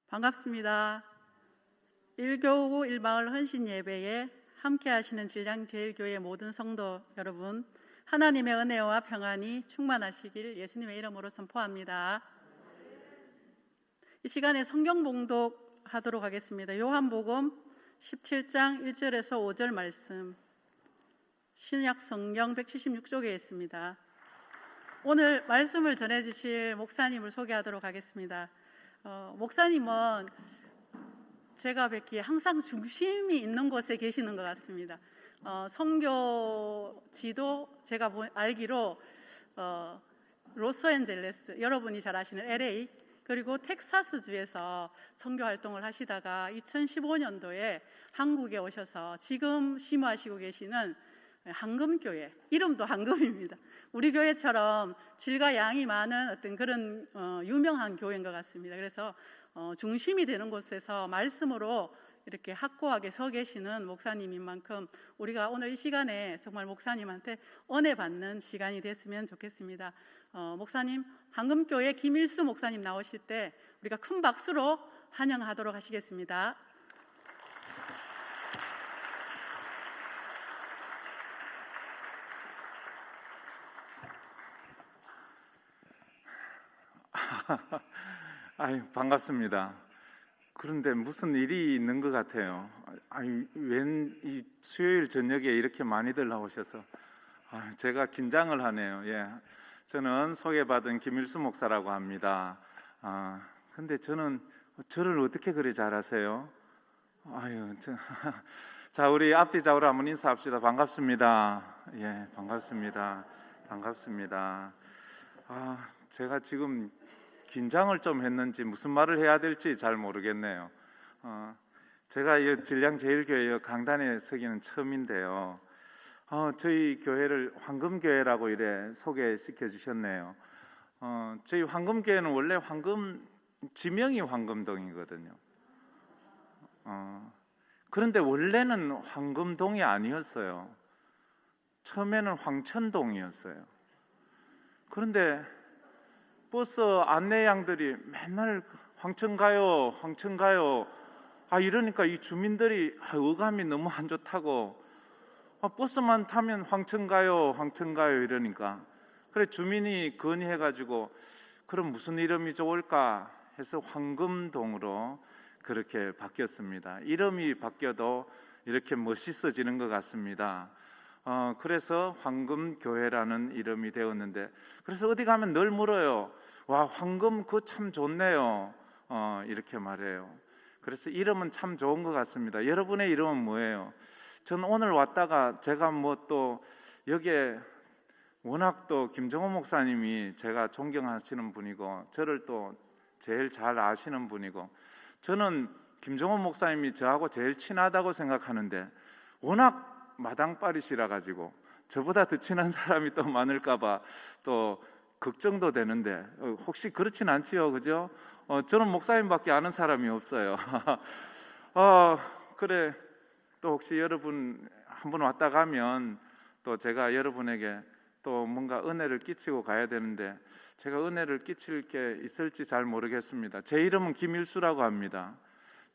반갑습니다. 1교구 1마을 헌신 예배에 함께 하시는 질량제일교회 모든 성도 여러분, 하나님의 은혜와 평안이 충만하시길 예수님의 이름으로 선포합니다. 이 시간에 성경 봉독하도록 하겠습니다. 요한복음 17장 1절에서 5절 말씀, 신약 성경 176쪽에 있습니다. 오늘 말씀을 전해주실 목사님을 소개하도록 하겠습니다. 목사님은 제가 뵙기에 항상 중심이 있는 곳에 계시는 것 같습니다. 선교지도 제가 알기로 로스앤젤레스, 여러분이 잘 아시는 LA, 그리고 텍사스주에서 선교 활동을 하시다가 2015년도에 한국에 오셔서 지금 심호하시고 계시는 황금교회, 이름도 황금입니다. 우리 교회처럼 질과 양이 많은 어떤 그런 유명한 교회인 것 같습니다. 그래서 중심이 되는 곳에서 말씀으로 이렇게 확고하게 서 계시는 목사님인 만큼 우리가 오늘 이 시간에 정말 목사님한테 은혜 받는 시간이 됐으면 좋겠습니다. 목사님, 황금교회 김일수 목사님 나오실 때 우리가 큰 박수로 환영하도록 하시겠습니다. 반갑습니다. 그런데 무슨 일이 있는 것 같아요. 웬 이 수요일 저녁에 이렇게 많이들 나오셔서 제가 긴장을 하네요. 저는 소개받은 김일수 목사라고 합니다. 근데 저를 어떻게 그리 잘 아세요? 자, 우리 앞뒤 좌우로 한번 인사합시다. 반갑습니다. 반갑습니다. 제가 지금 긴장을 좀 했는지 무슨 말을 해야 될지 잘 모르겠네요. 제가 이 질량제일교회 강단에 서기는 처음인데요. 저희 교회를 황금교회라고 이래 소개시켜 주셨네요. 저희 황금교회는 원래 지명이 황금동이거든요. 그런데 원래는 황금동이 아니었어요. 처음에는 황천동이었어요. 그런데 버스 안내양들이 맨날 황천 가요 이러니까 이 주민들이 어감이 너무 안 좋다고 버스만 타면 황천 가요 이러니까, 그래 주민이 건의해가지고 그럼 무슨 이름이 좋을까 해서 황금동으로 그렇게 바뀌었습니다. 이름이 바뀌어도 이렇게 멋있어지는 것 같습니다. 그래서 황금교회라는 이름이 되었는데, 그래서 어디 가면 늘 물어요. 와, 황금 그거 참 좋네요. 이렇게 말해요. 그래서 이름은 참 좋은 것 같습니다. 여러분의 이름은 뭐예요? 저는 오늘 왔다가 제가 또 여기에 워낙 또 김정호 목사님이 제가 존경하시는 분이고 저를 또 제일 잘 아시는 분이고, 저는 김정호 목사님이 저하고 제일 친하다고 생각하는데 워낙 마당발이시라 가지고 저보다 더 친한 사람이 또 많을까봐 또 걱정도 되는데, 혹시 그렇진 않지요, 그죠? 저는 목사님밖에 아는 사람이 없어요. 그래, 또 혹시 여러분 한번 왔다 가면 또 제가 여러분에게 또 뭔가 은혜를 끼치고 가야 되는데 제가 은혜를 끼칠 게 있을지 잘 모르겠습니다. 제 이름은 김일수라고 합니다.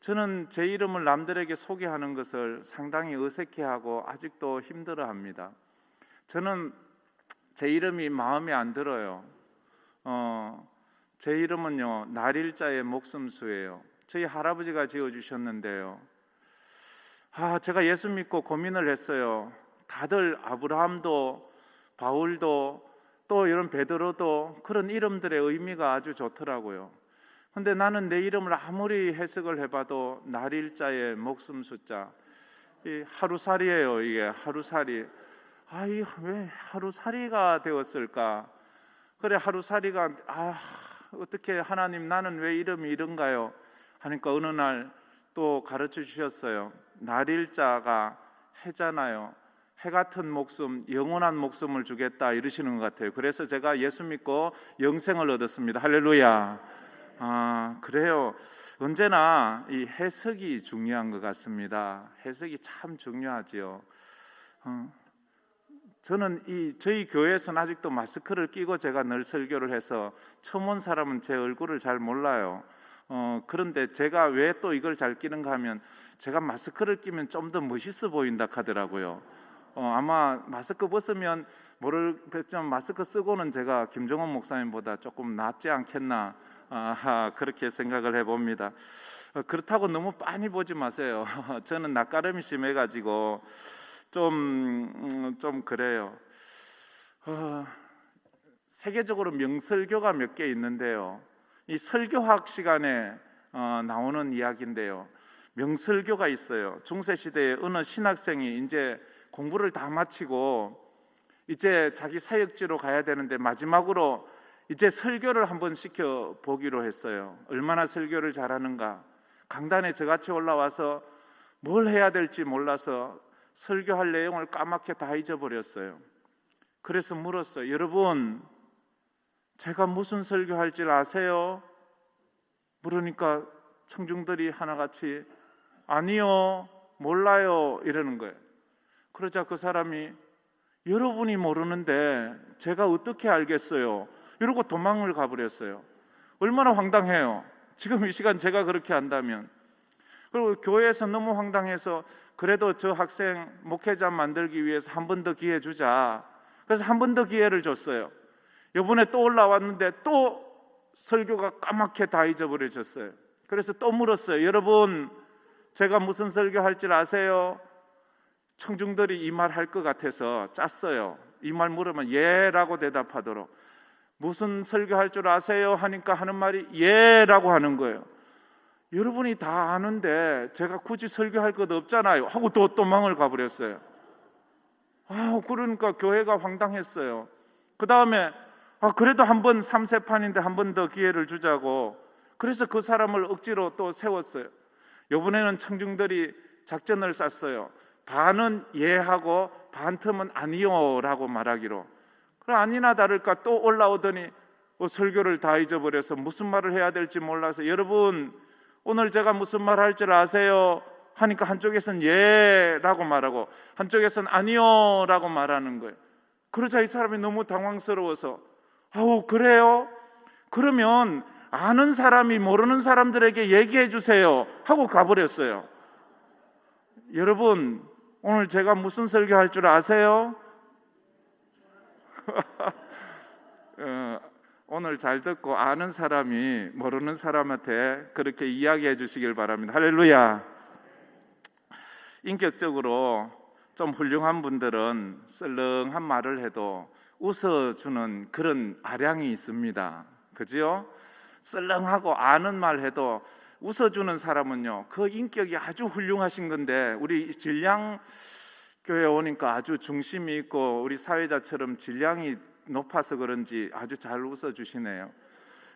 저는 제 이름을 남들에게 소개하는 것을 상당히 어색해하고 아직도 힘들어합니다. 저는 제 이름이 마음에 안 들어요. 제 이름은요, 날일자의 목숨수예요. 저희 할아버지가 지어주셨는데요. 제가 예수 믿고 고민을 했어요. 다들 아브라함도 바울도 또 이런 베드로도 그런 이름들의 의미가 아주 좋더라고요. 근데 나는 내 이름을 아무리 해석을 해봐도 날일자의 목숨 숫자, 이 하루살이에요. 이게 하루살이. 왜 하루살이가 되었을까? 그래, 하루살이가 어떻게 하나님, 나는 왜 이름이 이런가요? 하니까 어느 날 또 가르쳐 주셨어요. 날일자가 해잖아요. 해 같은 목숨, 영원한 목숨을 주겠다 이러시는 것 같아요. 그래서 제가 예수 믿고 영생을 얻었습니다. 할렐루야. 그래요. 언제나 이 해석이 중요한 것 같습니다. 해석이 참 중요하지요. 저는 저희 교회에서는 아직도 마스크를 끼고 제가 늘 설교를 해서 처음 온 사람은 제 얼굴을 잘 몰라요. 그런데 제가 왜 또 이걸 잘 끼는가 하면 제가 마스크를 끼면 좀 더 멋있어 보인다 하더라고요. 아마 마스크 벗으면 모르겠지만 마스크 쓰고는 제가 김정원 목사님보다 조금 낫지 않겠나 그렇게 생각을 해봅니다. 그렇다고 너무 빤히 보지 마세요. 저는 낯가림이 심해가지고 좀 그래요. 세계적으로 명설교가 몇 개 있는데요. 이 설교학 시간에 나오는 이야기인데요. 명설교가 있어요. 중세시대에 어느 신학생이 이제 공부를 다 마치고 이제 자기 사역지로 가야 되는데 마지막으로 이제 설교를 한번 시켜보기로 했어요. 얼마나 설교를 잘하는가. 강단에 저같이 올라와서 뭘 해야 될지 몰라서 설교할 내용을 까맣게 다 잊어버렸어요. 그래서 물었어요. 여러분, 제가 무슨 설교할 줄 아세요? 물으니까 청중들이 하나같이 아니요, 몰라요 이러는 거예요. 그러자 그 사람이 여러분이 모르는데 제가 어떻게 알겠어요? 이러고 도망을 가버렸어요. 얼마나 황당해요. 지금 이 시간 제가 그렇게 한다면. 그리고 교회에서 너무 황당해서 그래도 저 학생 목회자 만들기 위해서 한 번 더 기회 주자. 그래서 한 번 더 기회를 줬어요. 이번에 또 올라왔는데 또 설교가 까맣게 다 잊어버려졌어요. 그래서 또 물었어요. 여러분, 제가 무슨 설교할 줄 아세요? 청중들이 이 말 할 것 같아서 짰어요. 이 말 물으면 예라고 대답하도록. 무슨 설교할 줄 아세요? 하니까 하는 말이 예라고 하는 거예요. 여러분이 다 아는데 제가 굳이 설교할 것 없잖아요 하고 또 도망을 가버렸어요. 그러니까 교회가 황당했어요. 그 다음에 그래도 한번 3세판인데 한 번 더 기회를 주자고 그래서 그 사람을 억지로 또 세웠어요. 이번에는 청중들이 작전을 짰어요. 반은 예하고 반 틈은 아니요라고 말하기로. 그럼 아니나 다를까 또 올라오더니 설교를 다 잊어버려서 무슨 말을 해야 될지 몰라서 여러분, 오늘 제가 무슨 말 할 줄 아세요? 하니까 한쪽에서는 예라고 말하고 한쪽에서는 아니요라고 말하는 거예요. 그러자 이 사람이 너무 당황스러워서 그래요? 그러면 아는 사람이 모르는 사람들에게 얘기해 주세요 하고 가버렸어요. 여러분, 오늘 제가 무슨 설교할 줄 아세요? 오늘 잘 듣고 아는 사람이 모르는 사람한테 그렇게 이야기해 주시길 바랍니다. 할렐루야. 인격적으로 좀 훌륭한 분들은 썰렁한 말을 해도 웃어주는 그런 아량이 있습니다. 그죠? 썰렁하고 아는 말 해도 웃어주는 사람은요, 그 인격이 아주 훌륭하신 건데, 우리 질량 교회 오니까 아주 중심이 있고 우리 사회자처럼 질량이 높아서 그런지 아주 잘 웃어주시네요.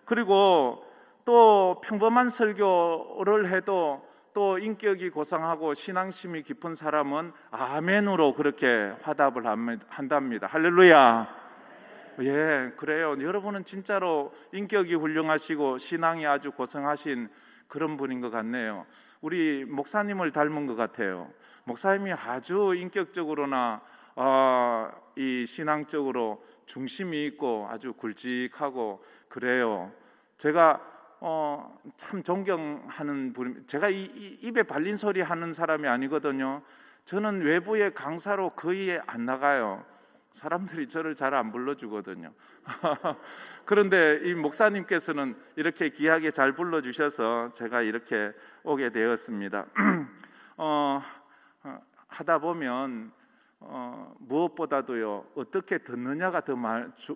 그리고 또 평범한 설교를 해도 또 인격이 고상하고 신앙심이 깊은 사람은 아멘으로 그렇게 화답을 한답니다. 할렐루야. 예, 그래요. 여러분은 진짜로 인격이 훌륭하시고 신앙이 아주 고상하신 그런 분인 것 같네요. 우리 목사님을 닮은 것 같아요. 목사님이 아주 인격적으로나 이 신앙적으로 중심이 있고 아주 굵직하고 그래요. 제가 참 존경하는 분. 제가 입에 발린 소리 하는 사람이 아니거든요. 저는 외부의 강사로 거의 안 나가요. 사람들이 저를 잘 안 불러주거든요. 그런데 이 목사님께서는 이렇게 귀하게 잘 불러주셔서 제가 이렇게 오게 되었습니다. 하다 보면 무엇보다도요, 어떻게 듣느냐가 더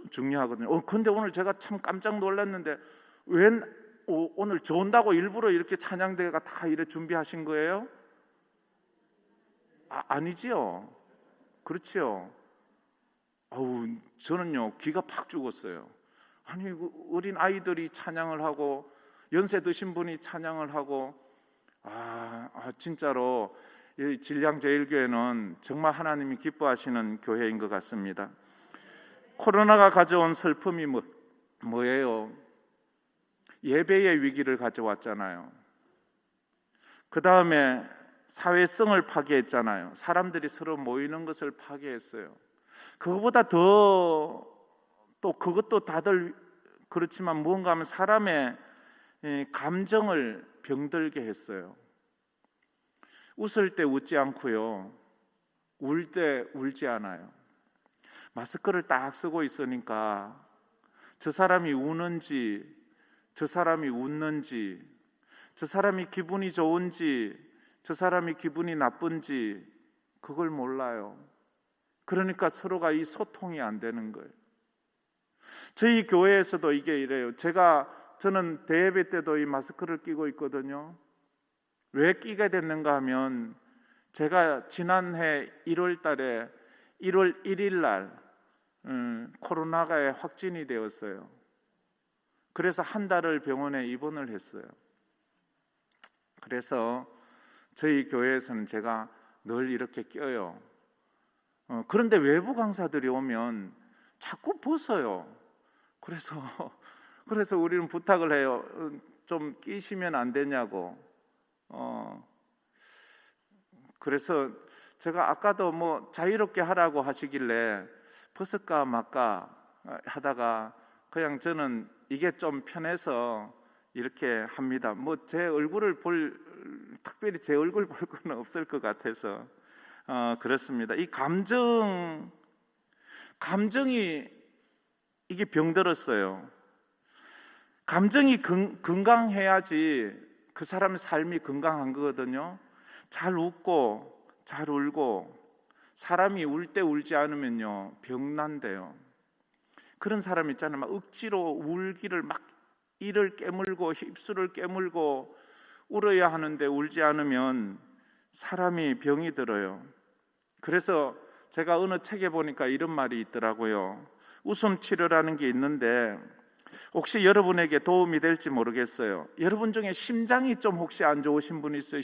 중요하거든요. 근데 오늘 제가 참 깜짝 놀랐는데 오늘 좋은다고 일부러 이렇게 찬양대가 다 이렇게 준비하신 거예요? 아니지요. 그렇지요. 저는요 기가 팍 죽었어요. 아니 어린 아이들이 찬양을 하고 연세 드신 분이 찬양을 하고 진짜로 이 질량제일교회는 정말 하나님이 기뻐하시는 교회인 것 같습니다. 코로나가 가져온 슬픔이 뭐예요? 예배의 위기를 가져왔잖아요. 그 다음에 사회성을 파괴했잖아요. 사람들이 서로 모이는 것을 파괴했어요. 그것보다 또 그것도 다들 그렇지만 무언가 하면 사람의 감정을 병들게 했어요. 웃을 때 웃지 않고요, 울 때 울지 않아요. 마스크를 딱 쓰고 있으니까 저 사람이 우는지, 저 사람이 웃는지, 저 사람이 기분이 좋은지, 저 사람이 기분이 나쁜지 그걸 몰라요. 그러니까 서로가 이 소통이 안 되는 거예요. 저희 교회에서도 이게 이래요. 저는 대예배 때도 이 마스크를 끼고 있거든요. 왜 끼게 됐는가 하면 제가 지난해 1월 달에 1월 1일 날 코로나가 확진이 되었어요. 그래서 한 달을 병원에 입원을 했어요. 그래서 저희 교회에서는 제가 늘 이렇게 껴요. 그런데 외부 강사들이 오면 자꾸 벗어요. 그래서 우리는 부탁을 해요. 좀 끼시면 안 되냐고. 그래서 제가 아까도 뭐 자유롭게 하라고 하시길래 벗을까 말까 하다가 그냥 저는 이게 좀 편해서 이렇게 합니다. 뭐 제 얼굴을 특별히 제 얼굴 볼 건 없을 것 같아서 그렇습니다. 이 감정이 이게 병들었어요. 감정이 건강해야지 그 사람의 삶이 건강한 거거든요. 잘 웃고 잘 울고, 사람이 울 때 울지 않으면요 병난대요. 그런 사람 있잖아요. 막 억지로 울기를 막 이를 깨물고 입술을 깨물고 울어야 하는데 울지 않으면 사람이 병이 들어요. 그래서 제가 어느 책에 보니까 이런 말이 있더라고요. 웃음 치료라는 게 있는데 혹시 여러분에게 도움이 될지 모르겠어요. 여러분 중에 심장이 좀 혹시 안 좋으신 분 있어요?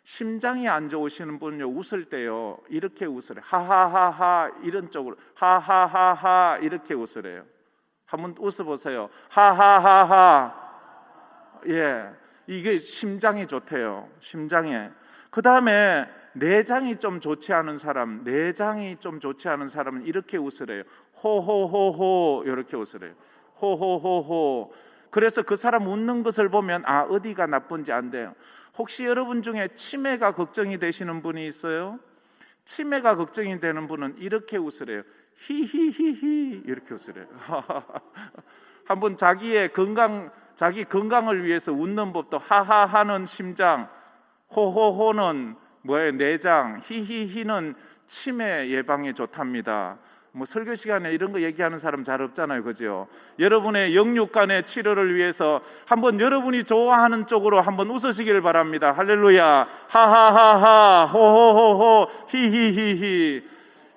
심장이 안 좋으시는 분은요, 웃을 때요 이렇게 웃으래요. 하하하하 이런 쪽으로, 하하하하 이렇게 웃으래요. 한번 웃어보세요. 하하하하. 예, 이게 심장이 좋대요. 심장에. 그 다음에 내장이 좀 좋지 않은 사람은 이렇게 웃으래요. 호호호호 이렇게 웃으래요. 호호호호. 그래서 그 사람 웃는 것을 보면 어디가 나쁜지 안 돼요. 혹시 여러분 중에 치매가 걱정이 되시는 분이 있어요? 치매가 걱정이 되는 분은 이렇게 웃으래요. 히히히히 이렇게 웃으래요. 한번 자기 건강을 위해서 웃는 법도, 하하하는 심장, 호호호는 내장, 히히히는 치매 예방에 좋답니다. 설교 시간에 이런 거 얘기하는 사람 잘 없잖아요, 그죠? 여러분의 영육간의 치료를 위해서 한번 여러분이 좋아하는 쪽으로 한번 웃으시길 바랍니다. 할렐루야. 하하하하, 호호호호, 히히히히.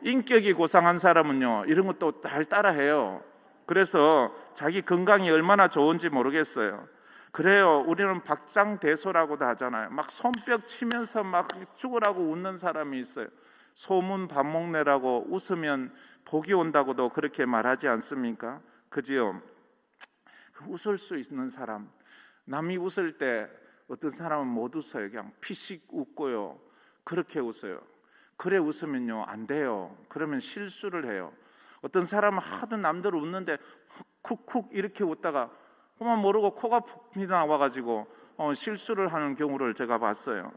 인격이 고상한 사람은요 이런 것도 잘 따라해요. 그래서 자기 건강이 얼마나 좋은지 모르겠어요. 그래요. 우리는 박장대소라고도 하잖아요. 막 손뼉 치면서 막 죽으라고 웃는 사람이 있어요. 소문 밥 먹내라고 웃으면 복이 온다고도 그렇게 말하지 않습니까? 그지요? 웃을 수 있는 사람, 남이 웃을 때 어떤 사람은 못 웃어요. 그냥 피식 웃고요. 그렇게 웃어요. 그래 웃으면요 안 돼요. 그러면 실수를 해요. 어떤 사람은 하도 남들 웃는데 쿡쿡 이렇게 웃다가 그만 모르고 코가 푹 나와가지고 실수를 하는 경우를 제가 봤어요.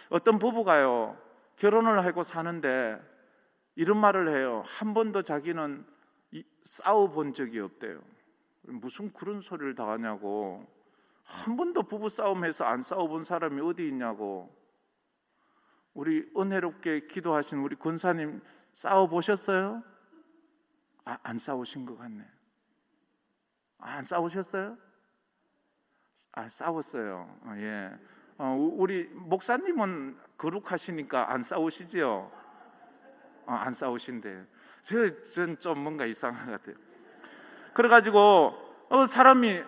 어떤 부부가요 결혼을 하고 사는데 이런 말을 해요. 한 번도 자기는 싸워본 적이 없대요. 무슨 그런 소리를 다 하냐고. 한 번도 부부 싸움해서 안 싸워본 사람이 어디 있냐고. 우리 은혜롭게 기도하신 우리 권사님 싸워보셨어요? 안 싸우신 것 같네. 안 싸우셨어요? 싸웠어요. 예. 우리 목사님은 거룩하시니까 안 싸우시지요? 안 싸우신대요. 저는 좀 뭔가 이상한 것 같아요. 그래가지고 사람이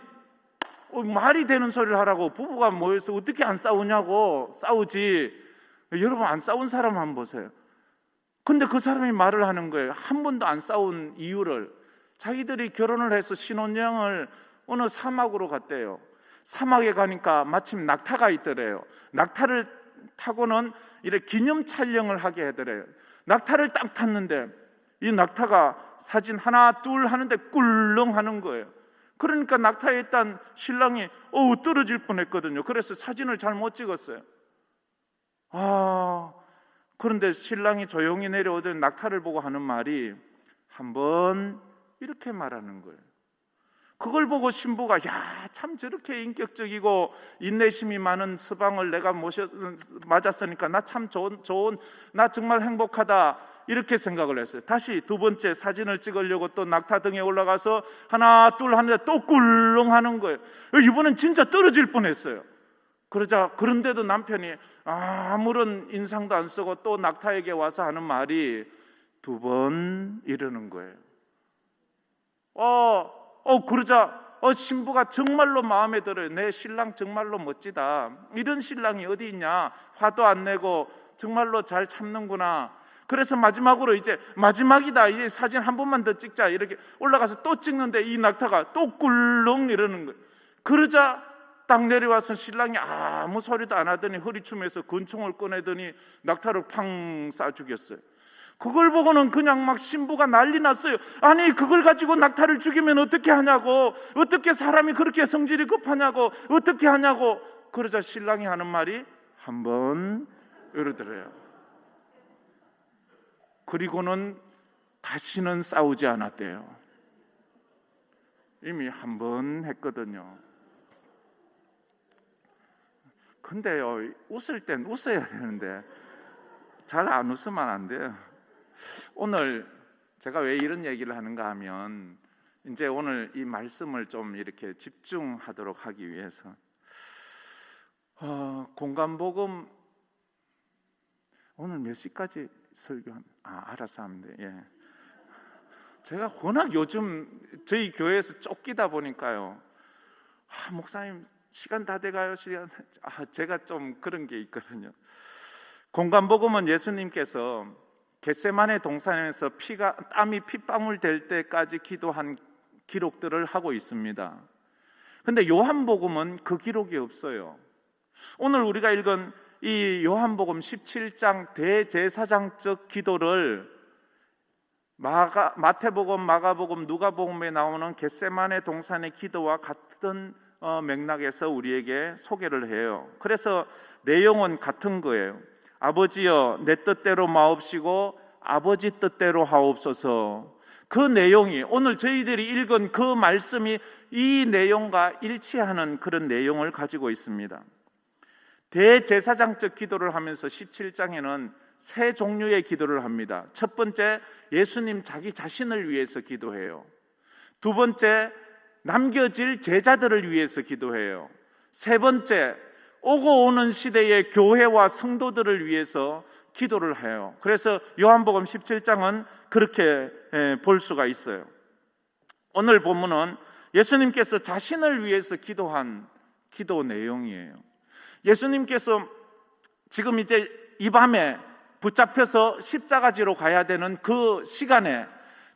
말이 되는 소리를 하라고 부부가 모여서 어떻게 안 싸우냐고. 싸우지. 여러분 안 싸운 사람 한번 보세요. 근데 그 사람이 말을 하는 거예요. 한 번도 안 싸운 이유를. 자기들이 결혼을 해서 신혼여행을 어느 사막으로 갔대요. 사막에 가니까 마침 낙타가 있더래요. 낙타를 타고는 이렇게 기념 촬영을 하게 하더래요. 낙타를 딱 탔는데 이 낙타가 사진 하나 둘 하는데 꿀렁 하는 거예요. 그러니까 낙타에 있던 신랑이 떨어질 뻔했거든요. 그래서 사진을 잘 못 찍었어요. 그런데 신랑이 조용히 내려오던 낙타를 보고 하는 말이 한번 이렇게 말하는 거예요. 그걸 보고 신부가 참 저렇게 인격적이고 인내심이 많은 서방을 내가 맞았으니까 나 참 나 정말 행복하다 이렇게 생각을 했어요. 다시 두 번째 사진을 찍으려고 또 낙타 등에 올라가서 하나 둘 하는데 또 꿀렁 하는 거예요. 이번엔 진짜 떨어질 뻔했어요. 그런데도 남편이 아무런 인상도 안 쓰고 또 낙타에게 와서 하는 말이 두 번 이러는 거예요. 그러자 신부가 정말로 마음에 들어요. 내 신랑 정말로 멋지다. 이런 신랑이 어디 있냐. 화도 안 내고 정말로 잘 참는구나. 그래서 마지막으로 이제 마지막이다. 이제 사진 한 번만 더 찍자. 이렇게 올라가서 또 찍는데 이 낙타가 또 꿀렁 이러는 거예요. 그러자 딱 내려와서 신랑이 아무 소리도 안 하더니 허리춤에서 권총을 꺼내더니 낙타를 팡 쏴 죽였어요. 그걸 보고는 그냥 막 신부가 난리 났어요. 아니 그걸 가지고 낙타를 죽이면 어떻게 하냐고, 어떻게 사람이 그렇게 성질이 급하냐고, 어떻게 하냐고. 그러자 신랑이 하는 말이 한번 이러더래요. 그리고는 다시는 싸우지 않았대요. 이미 한 번 했거든요. 근데요, 웃을 땐 웃어야 되는데 잘 안 웃으면 안 돼요. 오늘 제가 왜 이런 얘기를 하는가 하면 이제 오늘 이 말씀을 좀 이렇게 집중하도록 하기 위해서 공감복음 오늘 몇 시까지 알아서 하면 돼. 예. 제가 워낙 요즘 저희 교회에서 쫓기다 보니까요. 목사님 시간 다 돼가요. 제가 좀 그런 게 있거든요. 공감복음은 예수님께서 겟세마네 동산에서 땀이 핏방울 될 때까지 기도한 기록들을 하고 있습니다. 근데 요한복음은 그 기록이 없어요. 오늘 우리가 읽은 이 요한복음 17장 대제사장적 기도를 마태복음, 마가복음, 누가복음에 나오는 겟세마네 동산의 기도와 같은 맥락에서 우리에게 소개를 해요. 그래서 내용은 같은 거예요. 아버지여 내 뜻대로 마옵시고 아버지 뜻대로 하옵소서. 그 내용이 오늘 저희들이 읽은 그 말씀이 이 내용과 일치하는 그런 내용을 가지고 있습니다. 대제사장적 기도를 하면서 17장에는 세 종류의 기도를 합니다. 첫 번째, 예수님 자기 자신을 위해서 기도해요. 두 번째, 남겨질 제자들을 위해서 기도해요. 세 번째, 오고 오는 시대의 교회와 성도들을 위해서 기도를 해요. 그래서 요한복음 17장은 그렇게 볼 수가 있어요. 오늘 본문은 예수님께서 자신을 위해서 기도한 기도 내용이에요. 예수님께서 지금 이제 이 밤에 붙잡혀서 십자가지로 가야 되는 그 시간에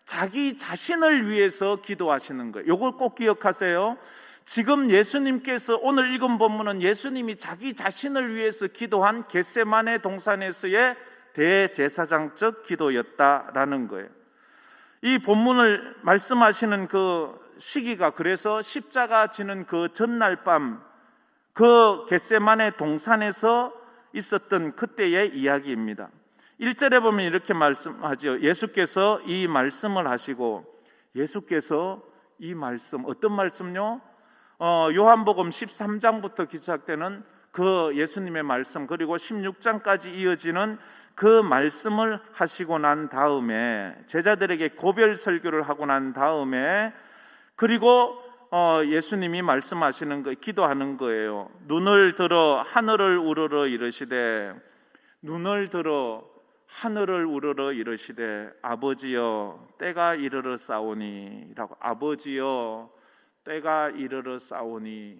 자기 자신을 위해서 기도하시는 거예요. 이걸 꼭 기억하세요. 지금 예수님께서 오늘 읽은 본문은 예수님이 자기 자신을 위해서 기도한 겟세마네 동산에서의 대제사장적 기도였다라는 거예요. 이 본문을 말씀하시는 그 시기가 그래서 십자가 지는 그 전날 밤 그 겟세마네 동산에서 있었던 그때의 이야기입니다. 1절에 보면 이렇게 말씀하죠. 예수께서 이 말씀을 하시고, 예수께서 이 말씀, 어떤 말씀요? 요한복음 13장부터 시작되는 그 예수님의 말씀, 그리고 16장까지 이어지는 그 말씀을 하시고 난 다음에, 제자들에게 고별 설교를 하고 난 다음에, 그리고 예수님이 말씀하시는 거, 기도하는 거예요. 눈을 들어 하늘을 우러러 이르시되, 눈을 들어 하늘을 우러러 이르시되, 아버지여 때가 이르러 싸우니 라고, 아버지여 때가 이르러 싸우니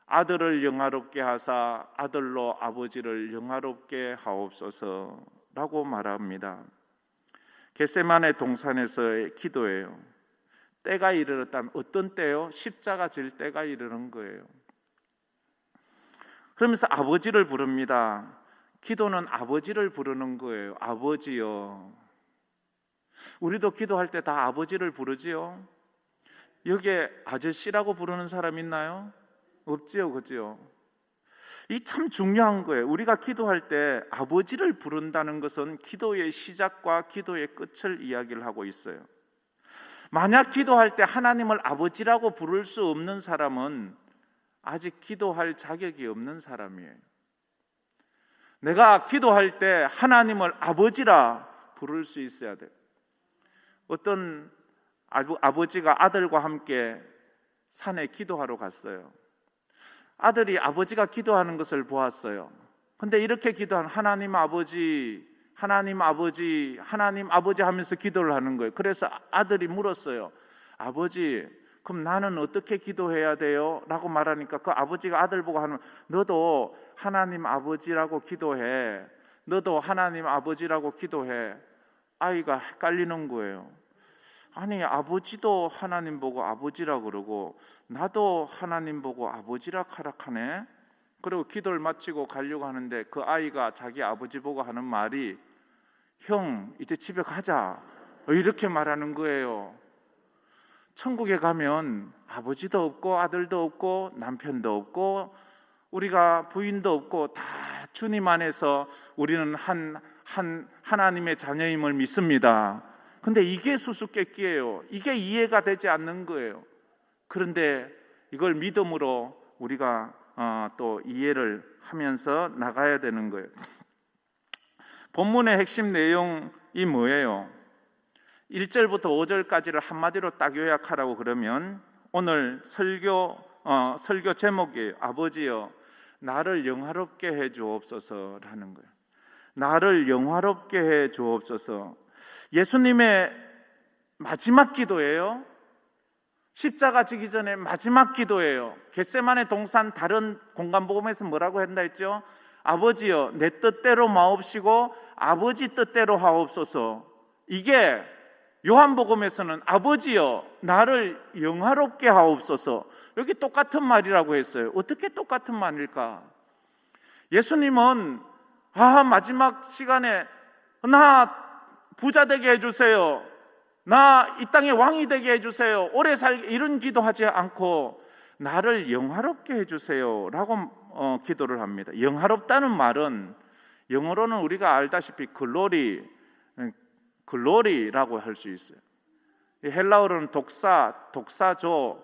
아들을 영화롭게 하사 아들로 아버지를 영화롭게 하옵소서 라고 말합니다. 겟세마네 동산에서의 기도예요. 때가 이르렀다면 어떤 때요? 십자가 질 때가 이르는 거예요. 그러면서 아버지를 부릅니다. 기도는 아버지를 부르는 거예요. 아버지요. 우리도 기도할 때 다 아버지를 부르지요. 여기에 아저씨라고 부르는 사람 있나요? 없지요, 그죠? 이 참 중요한 거예요. 우리가 기도할 때 아버지를 부른다는 것은 기도의 시작과 기도의 끝을 이야기를 하고 있어요. 만약 기도할 때 하나님을 아버지라고 부를 수 없는 사람은 아직 기도할 자격이 없는 사람이에요. 내가 기도할 때 하나님을 아버지라 부를 수 있어야 돼요. 어떤 아버지가 아들과 함께 산에 기도하러 갔어요. 아들이 아버지가 기도하는 것을 보았어요. 근데 이렇게 기도하는 하나님 아버지, 하나님 아버지, 하나님 아버지 하면서 기도를 하는 거예요. 그래서 아들이 물었어요. 아버지, 그럼 나는 어떻게 기도해야 돼요? 라고 말하니까 그 아버지가 아들 보고 하는, 너도 하나님 아버지라고 기도해. 너도 하나님 아버지라고 기도해. 아이가 헷갈리는 거예요. 아니, 아버지도 하나님 보고 아버지라 그러고 나도 하나님 보고 아버지라 카락하네. 그리고 기도를 마치고 가려고 하는데 그 아이가 자기 아버지 보고 하는 말이, 형 이제 집에 가자, 이렇게 말하는 거예요. 천국에 가면 아버지도 없고 아들도 없고 남편도 없고 우리가 부인도 없고 다 주님 안에서 우리는 하나님의 자녀임을 믿습니다. 근데 이게 수수께끼예요. 이게 이해가 되지 않는 거예요. 그런데 이걸 믿음으로 우리가 또 이해를 하면서 나가야 되는 거예요. 본문의 핵심 내용이 뭐예요? 1절부터 5절까지를 한마디로 딱 요약하라고 그러면 오늘 설교 제목이 아버지여 나를 영화롭게 해 주옵소서라는 거예요. 나를 영화롭게 해 주옵소서. 예수님의 마지막 기도예요. 십자가 지기 전에 마지막 기도예요. 겟세마네 동산 다른 공간복음에서 뭐라고 한다 했죠? 아버지여 내 뜻대로 마옵시고 아버지 뜻대로 하옵소서. 이게 요한복음에서는 아버지여 나를 영화롭게 하옵소서. 여기 똑같은 말이라고 했어요. 어떻게 똑같은 말일까? 예수님은 마지막 시간에 나 부자 되게 해주세요, 나 이 땅의 왕이 되게 해주세요, 오래 살게, 이런 기도하지 않고 나를 영화롭게 해주세요 라고 기도를 합니다. 영화롭다는 말은 영어로는 우리가 알다시피 글로리라고 할 수 있어요. 헬라어로는 독사조,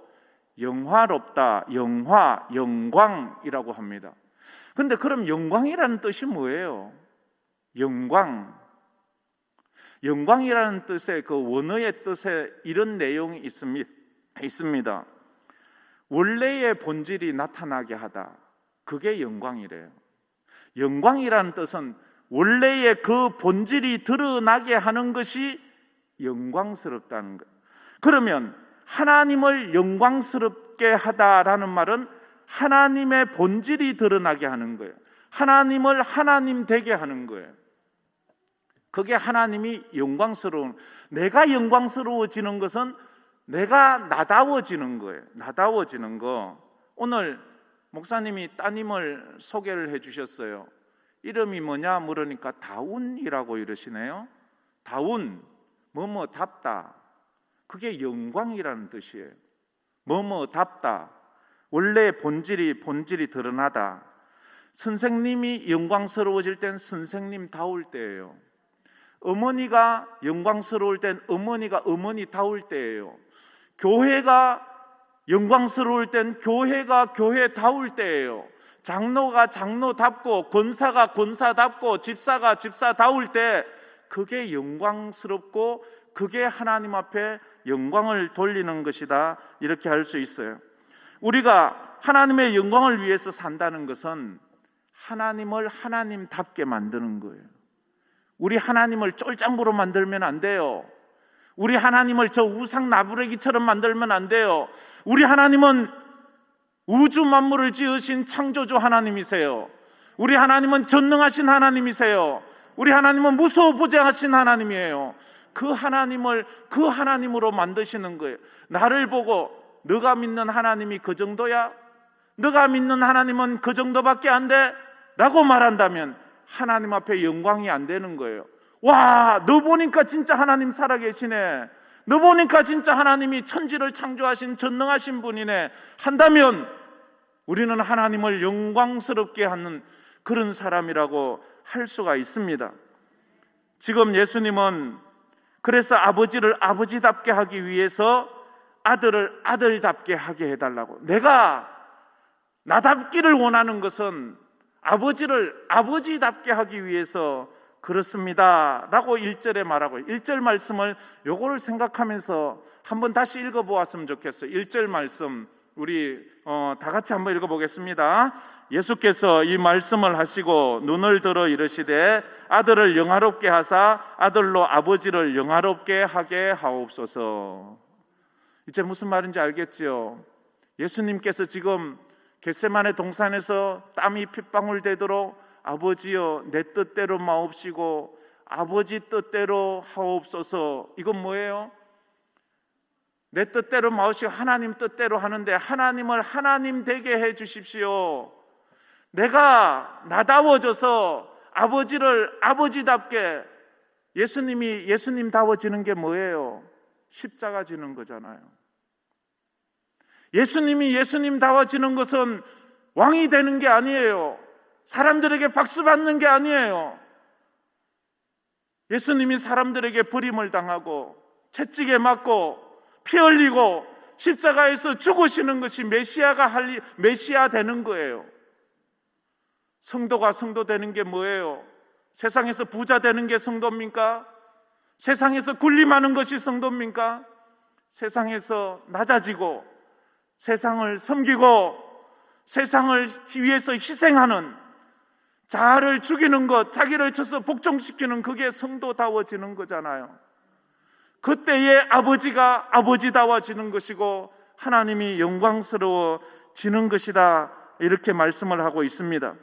영화롭다, 영광이라고 합니다. 근데 그럼 영광이라는 뜻이 뭐예요? 영광이라는 뜻의 그 원어의 뜻에 이런 내용이 있습니다. 원래의 본질이 나타나게 하다. 그게 영광이래요. 영광이라는 뜻은 원래의 그 본질이 드러나게 하는 것이 영광스럽다는 거예요. 그러면 하나님을 영광스럽게 하다라는 말은 하나님의 본질이 드러나게 하는 거예요. 하나님을 하나님 되게 하는 거예요. 그게 하나님이 영광스러운, 내가 영광스러워지는 것은 내가 나다워지는 거예요. 나다워지는 거. 오늘 목사님이 따님을 소개를 해 주셨어요. 이름이 뭐냐 물으니까 다운이라고 이러시네요. 다운, 뭐뭐답다. 그게 영광이라는 뜻이에요. 뭐뭐답다. 원래 본질이 드러나다. 선생님이 영광스러워질 땐 선생님다울 때예요. 어머니가 영광스러울 땐 어머니가 어머니다울 때예요. 교회가 영광스러울 땐 교회가 교회다울 때예요. 장로가 장로답고 권사가 권사답고 집사가 집사다울 때 그게 영광스럽고 그게 하나님 앞에 영광을 돌리는 것이다, 이렇게 할 수 있어요. 우리가 하나님의 영광을 위해서 산다는 것은 하나님을 하나님답게 만드는 거예요. 우리 하나님을 쫄짱부로 만들면 안 돼요. 우리 하나님을 저 우상 나부레기처럼 만들면 안 돼요. 우리 하나님은 우주 만물을 지으신 창조주 하나님이세요. 우리 하나님은 전능하신 하나님이세요. 우리 하나님은 무소부재하신 하나님이에요. 그 하나님을 그 하나님으로 만드시는 거예요. 나를 보고 너가 믿는 하나님이 그 정도야? 너가 믿는 하나님은 그 정도밖에 안 돼? 라고 말한다면 하나님 앞에 영광이 안 되는 거예요. 와, 너 보니까 진짜 하나님 살아계시네. 너 보니까 진짜 하나님이 천지를 창조하신 전능하신 분이네 한다면 우리는 하나님을 영광스럽게 하는 그런 사람이라고 할 수가 있습니다. 지금 예수님은 그래서 아버지를 아버지답게 하기 위해서 아들을 아들답게 하게 해달라고, 내가 나답기를 원하는 것은 아버지를 아버지답게 하기 위해서 그렇습니다 라고 1절에 말하고, 1절 말씀을 요거를 생각하면서 한번 다시 읽어보았으면 좋겠어요. 1절 말씀 우리 다 같이 한번 읽어보겠습니다. 예수께서 이 말씀을 하시고 눈을 들어 이르시되 아들을 영화롭게 하사 아들로 아버지를 영화롭게 하게 하옵소서. 이제 무슨 말인지 알겠지요? 예수님께서 지금 겟세마네 동산에서 땀이 핏방울 되도록 아버지여 내 뜻대로 마옵시고 아버지 뜻대로 하옵소서. 이건 뭐예요? 내 뜻대로 마옵시고 하나님 뜻대로 하는데 하나님을 하나님 되게 해 주십시오. 내가 나다워져서 아버지를 아버지답게, 예수님이 예수님다워지는 게 뭐예요? 십자가 지는 거잖아요. 예수님이 예수님다워지는 것은 왕이 되는 게 아니에요. 사람들에게 박수 받는 게 아니에요. 예수님이 사람들에게 버림을 당하고 채찍에 맞고 피 흘리고 십자가에서 죽으시는 것이 메시아 되는 거예요. 성도가 성도 되는 게 뭐예요? 세상에서 부자 되는 게 성도입니까? 세상에서 군림하는 것이 성도입니까? 세상에서 낮아지고 세상을 섬기고 세상을 위해서 희생하는, 자아를 죽이는 것, 자기를 쳐서 복종시키는, 그게 성도다워지는 거잖아요. 그때의 아버지가 아버지다워지는 것이고 하나님이 영광스러워지는 것이다, 이렇게 말씀을 하고 있습니다.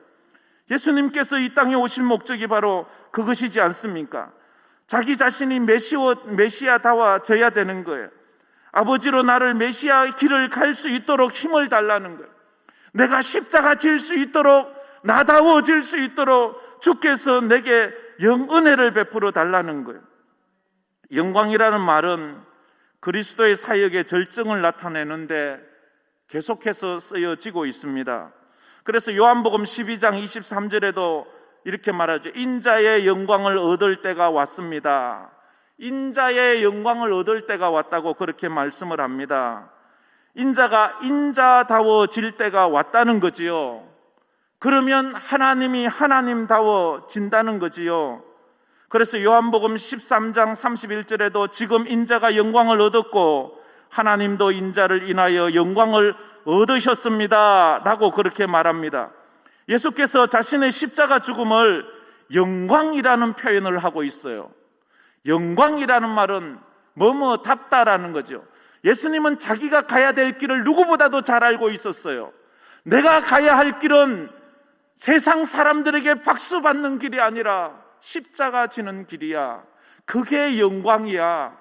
예수님께서 이 땅에 오실 목적이 바로 그것이지 않습니까? 자기 자신이 메시아다워져야 되는 거예요. 아버지로 나를 메시아의 길을 갈 수 있도록 힘을 달라는 거예요. 내가 십자가 질 수 있도록, 나다워질 수 있도록 주께서 내게 영은혜를 베풀어 달라는 거예요. 영광이라는 말은 그리스도의 사역의 절정을 나타내는데 계속해서 쓰여지고 있습니다. 그래서 요한복음 12장 23절에도 이렇게 말하죠. 인자의 영광을 얻을 때가 왔습니다. 인자의 영광을 얻을 때가 왔다고 그렇게 말씀을 합니다. 인자가 인자다워질 때가 왔다는 거지요. 그러면 하나님이 하나님다워진다는 거지요. 그래서 요한복음 13장 31절에도 지금 인자가 영광을 얻었고 하나님도 인자를 인하여 영광을 얻으셨습니다 라고 그렇게 말합니다. 예수께서 자신의 십자가 죽음을 영광이라는 표현을 하고 있어요. 영광이라는 말은 뭐뭐답다라는 거죠. 예수님은 자기가 가야 될 길을 누구보다도 잘 알고 있었어요. 내가 가야 할 길은 세상 사람들에게 박수 받는 길이 아니라 십자가 지는 길이야. 그게 영광이야.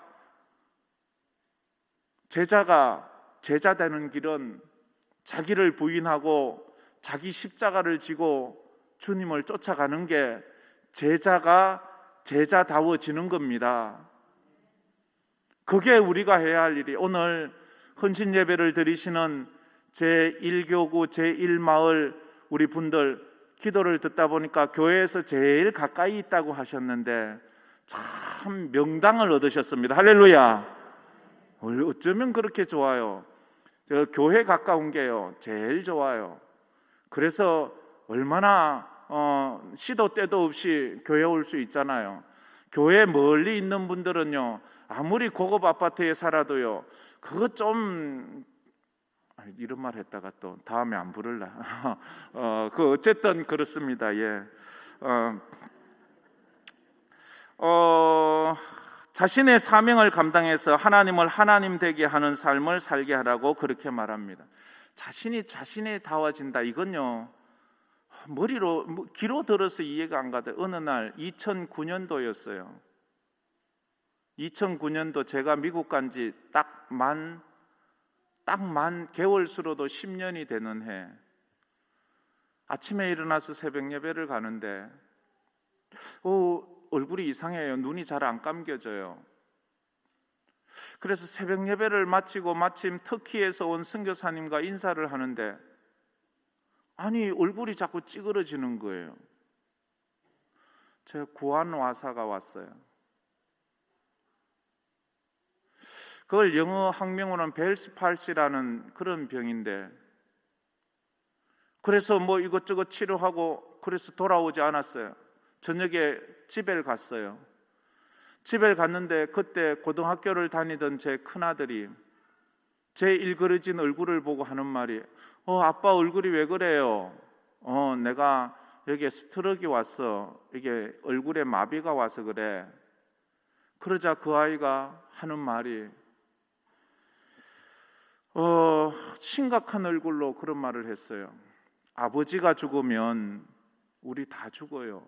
제자가 제자 되는 길은 자기를 부인하고 자기 십자가를 지고 주님을 쫓아가는 게 제자가 제자다워지는 겁니다. 그게 우리가 해야 할 일이, 오늘 헌신 예배를 드리시는 제1교구 제1마을 우리 분들 기도를 듣다 보니까 교회에서 제일 가까이 있다고 하셨는데 참 명당을 얻으셨습니다. 할렐루야. 어쩌면 그렇게 좋아요. 교회 가까운 게요 제일 좋아요. 그래서 얼마나 시도 때도 없이 교회 올 수 있잖아요. 교회 멀리 있는 분들은요 아무리 고급 아파트에 살아도요 그거 좀 이런 말 했다가 또 다음에 안 부를라. 어쨌든 그렇습니다. 예. 자신의 사명을 감당해서 하나님을 하나님 되게 하는 삶을 살게 하라고 그렇게 말합니다. 자신이 다워진다. 이건요 귀로 들어서 이해가 안 가도 어느 날 2009년도였어요. 2009년도 제가 미국 간 지 딱 만 개월 수로도 10년이 되는 해, 아침에 일어나서 새벽 예배를 가는데 얼굴이 이상해요. 눈이 잘 안 감겨져요. 그래서 새벽 예배를 마치고 마침 터키에서 온 선교사님과 인사를 하는데 아니 얼굴이 자꾸 찌그러지는 거예요. 제 구안 와사가 왔어요. 그걸 영어 학명으로는 벨스 팔시라는 그런 병인데, 그래서 뭐 이것저것 치료하고 그래서 돌아오지 않았어요. 저녁에 집에 갔어요. 집에 갔는데 그때 고등학교를 다니던 제 큰아들이 제 일그러진 얼굴을 보고 하는 말이 아빠 얼굴이 왜 그래요? 내가 여기에 스트로크가 왔어. 이게 얼굴에 마비가 와서 그래. 그러자 그 아이가 하는 말이 심각한 얼굴로 그런 말을 했어요. 아버지가 죽으면 우리 다 죽어요.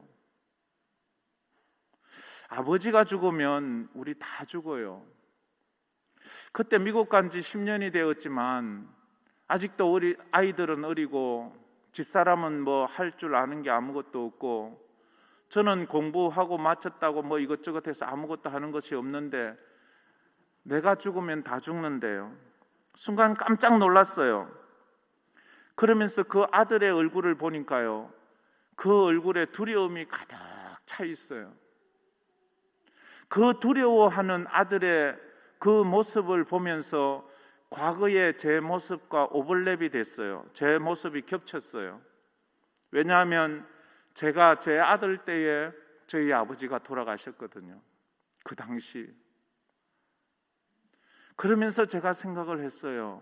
아버지가 죽으면 우리 다 죽어요. 그때 미국 간 지 10년이 되었지만 아직도 아이들은 어리고 집사람은 뭐 할 줄 아는 게 아무것도 없고 저는 공부하고 마쳤다고 뭐 이것저것 해서 아무것도 하는 것이 없는데 내가 죽으면 다 죽는데요. 순간 깜짝 놀랐어요. 그러면서 그 아들의 얼굴을 보니까요, 그 얼굴에 두려움이 가득 차 있어요. 그 두려워하는 아들의 그 모습을 보면서 과거의 제 모습과 오버랩이 됐어요. 제 모습이 겹쳤어요. 왜냐하면 제가 제 아들 때에 저희 아버지가 돌아가셨거든요. 그 당시. 그러면서 제가 생각을 했어요.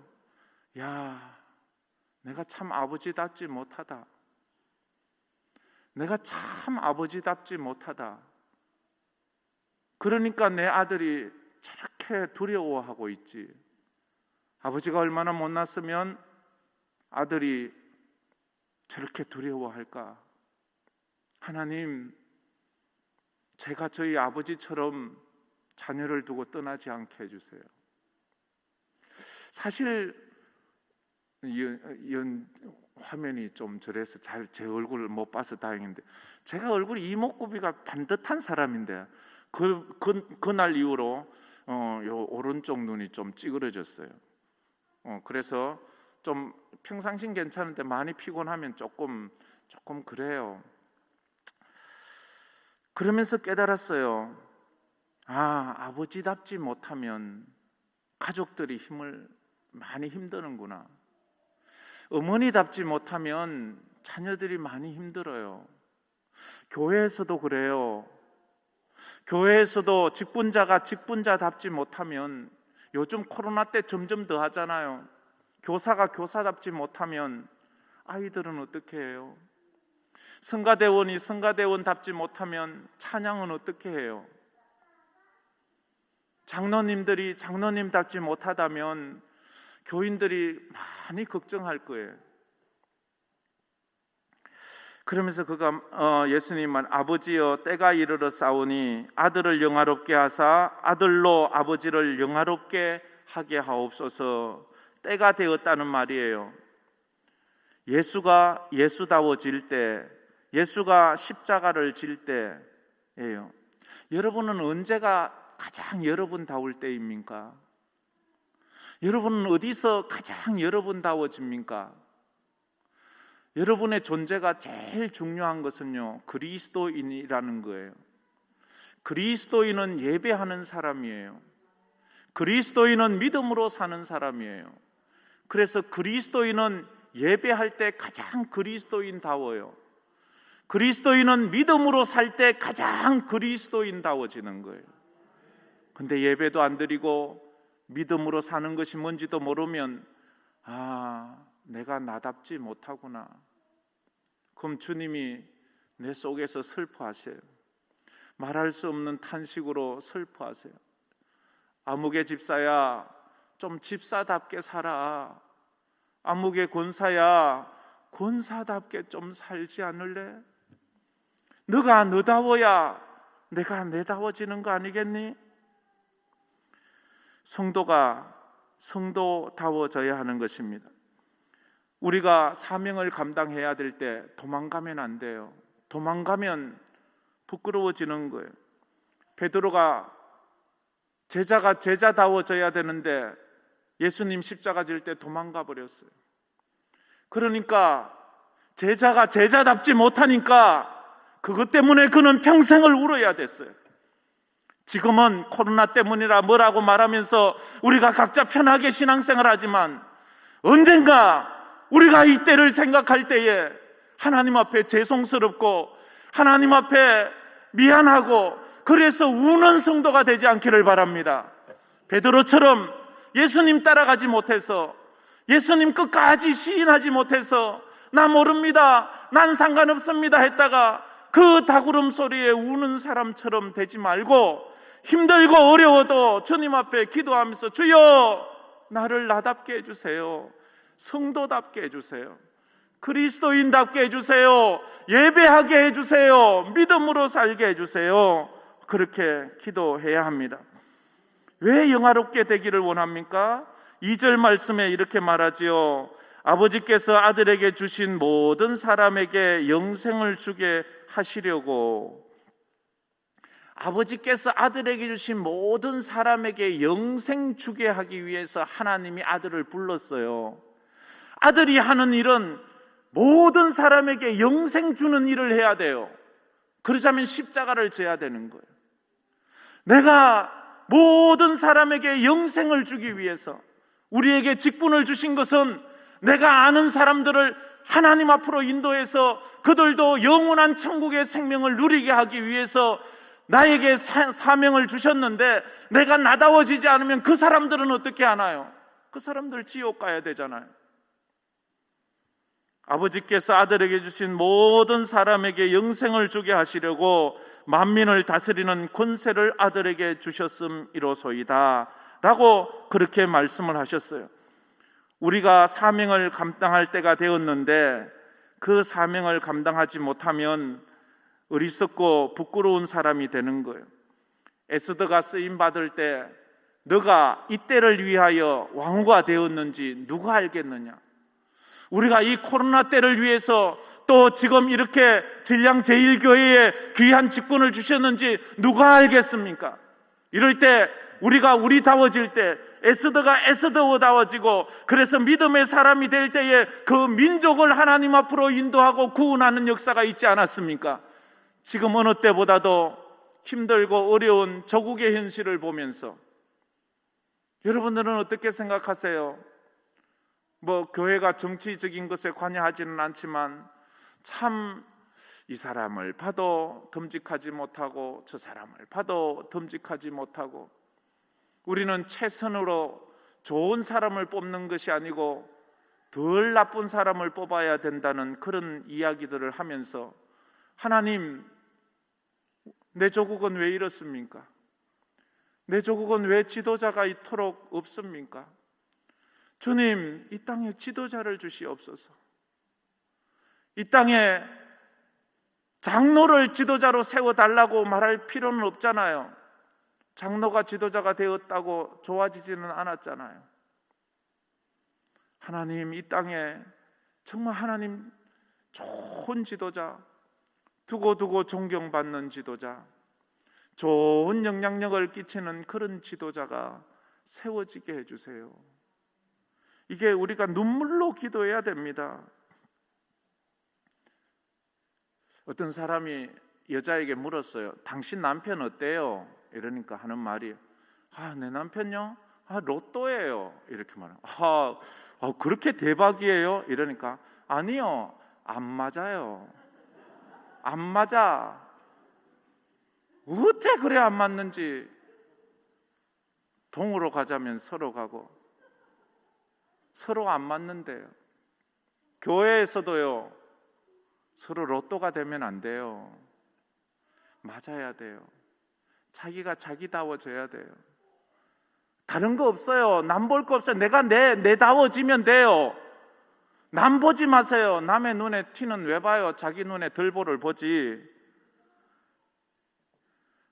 야, 내가 참 아버지답지 못하다. 내가 참 아버지답지 못하다. 그러니까 내 아들이 저렇게 두려워하고 있지. 아버지가 얼마나 못났으면 아들이 저렇게 두려워할까? 하나님, 제가 저희 아버지처럼 자녀를 두고 떠나지 않게 해주세요. 사실 이 화면이 좀 저래서 잘 제 얼굴을 못 봐서 다행인데, 제가 얼굴이 이목구비가 반듯한 사람인데 그날 이후로 요 오른쪽 눈이 좀 찌그러졌어요. 그래서 좀 평상시는 괜찮은데 많이 피곤하면 조금 그래요. 그러면서 깨달았어요. 아버지답지 못하면 가족들이 많이 힘드는구나. 어머니답지 못하면 자녀들이 많이 힘들어요. 교회에서도 그래요. 교회에서도 직분자가 직분자답지 못하면, 요즘 코로나 때 점점 더 하잖아요. 교사가 교사답지 못하면 아이들은 어떻게 해요? 성가대원이 성가대원답지 못하면 찬양은 어떻게 해요? 장로님들이 장로님답지 못하다면 교인들이 많이 걱정할 거예요. 그러면서 그가 예수님은 아버지여 때가 이르러 싸우니 아들을 영화롭게 하사 아들로 아버지를 영화롭게 하게 하옵소서. 때가 되었다는 말이에요. 예수가 예수다워질 때, 예수가 십자가를 질 때예요. 여러분은 언제가 가장 여러분다울 때입니까? 여러분은 어디서 가장 여러분다워집니까? 여러분의 존재가 제일 중요한 것은요, 그리스도인이라는 거예요. 그리스도인은 예배하는 사람이에요. 그리스도인은 믿음으로 사는 사람이에요. 그래서 그리스도인은 예배할 때 가장 그리스도인다워요. 그리스도인은 믿음으로 살 때 가장 그리스도인다워지는 거예요. 근데 예배도 안 드리고 믿음으로 사는 것이 뭔지도 모르면 내가 나답지 못하구나. 그럼 주님이 내 속에서 슬퍼하세요. 말할 수 없는 탄식으로 슬퍼하세요. 아무개 집사야, 좀 집사답게 살아. 아무개 권사야, 권사답게 좀 살지 않을래? 너가 너다워야 내가 내다워지는 거 아니겠니? 성도가 성도다워져야 하는 것입니다. 우리가 사명을 감당해야 될 때 도망가면 안 돼요. 도망가면 부끄러워지는 거예요. 베드로가 제자가 제자다워져야 되는데 예수님 십자가 질 때 도망가 버렸어요. 그러니까 제자가 제자답지 못하니까 그것 때문에 그는 평생을 울어야 됐어요. 지금은 코로나 때문이라 뭐라고 말하면서 우리가 각자 편하게 신앙생활 하지만 언젠가 우리가 이 때를 생각할 때에 하나님 앞에 죄송스럽고 하나님 앞에 미안하고 그래서 우는 성도가 되지 않기를 바랍니다. 베드로처럼 예수님 따라가지 못해서 예수님 끝까지 시인하지 못해서 나 모릅니다, 난 상관없습니다 했다가 그 다구름 소리에 우는 사람처럼 되지 말고 힘들고 어려워도 주님 앞에 기도하면서 주여 나를 나답게 해주세요, 성도답게 해주세요, 그리스도인답게 해주세요, 예배하게 해주세요, 믿음으로 살게 해주세요. 그렇게 기도해야 합니다. 왜 영화롭게 되기를 원합니까? 2절 말씀에 이렇게 말하지요. 아버지께서 아들에게 주신 모든 사람에게 영생을 주게 하시려고. 아버지께서 아들에게 주신 모든 사람에게 영생 주게 하기 위해서 하나님이 아들을 불렀어요. 아들이 하는 일은 모든 사람에게 영생 주는 일을 해야 돼요. 그러자면 십자가를 져야 되는 거예요. 내가 모든 사람에게 영생을 주기 위해서 우리에게 직분을 주신 것은 내가 아는 사람들을 하나님 앞으로 인도해서 그들도 영원한 천국의 생명을 누리게 하기 위해서 나에게 사명을 주셨는데 내가 나다워지지 않으면 그 사람들은 어떻게 하나요? 그 사람들 지옥 가야 되잖아요. 아버지께서 아들에게 주신 모든 사람에게 영생을 주게 하시려고 만민을 다스리는 권세를 아들에게 주셨음이로소이다 라고 그렇게 말씀을 하셨어요. 우리가 사명을 감당할 때가 되었는데 그 사명을 감당하지 못하면 어리석고 부끄러운 사람이 되는 거예요. 에스더가 쓰임받을 때 너가 이때를 위하여 왕후가 되었는지 누가 알겠느냐? 우리가 이 코로나 때를 위해서 또 지금 이렇게 진량제일교회에 귀한 직분을 주셨는지 누가 알겠습니까? 이럴 때 우리가 우리다워질 때 에스더가 에스더다워지고 그래서 믿음의 사람이 될 때에 그 민족을 하나님 앞으로 인도하고 구원하는 역사가 있지 않았습니까? 지금 어느 때보다도 힘들고 어려운 조국의 현실을 보면서 여러분들은 어떻게 생각하세요? 교회가 정치적인 것에 관여하지는 않지만 참 이 사람을 봐도 듬직하지 못하고 저 사람을 봐도 듬직하지 못하고 우리는 최선으로 좋은 사람을 뽑는 것이 아니고 덜 나쁜 사람을 뽑아야 된다는 그런 이야기들을 하면서 하나님, 내 조국은 왜 이렇습니까? 내 조국은 왜 지도자가 이토록 없습니까? 주님, 이 땅에 지도자를 주시옵소서. 이 땅에 장로를 지도자로 세워달라고 말할 필요는 없잖아요. 장로가 지도자가 되었다고 좋아지지는 않았잖아요. 하나님, 이 땅에 정말 하나님 좋은 지도자, 두고두고 존경받는 지도자, 좋은 영향력을 끼치는 그런 지도자가 세워지게 해주세요. 이게 우리가 눈물로 기도해야 됩니다. 어떤 사람이 여자에게 물었어요. 당신 남편 어때요? 이러니까 하는 말이 내 남편요? 로또예요. 이렇게 말해요. 그렇게 대박이에요? 이러니까 아니요, 안 맞아요. 안 맞아. 어째 그래 안 맞는지. 동으로 가자면 서로 가고 서로 안 맞는데요. 교회에서도요, 서로 로또가 되면 안 돼요. 맞아야 돼요. 자기가 자기다워져야 돼요. 다른 거 없어요. 남 볼 거 없어요. 내가 내다워지면 돼요. 남 보지 마세요. 남의 눈에 티는 왜 봐요? 자기 눈에 덜보를 보지.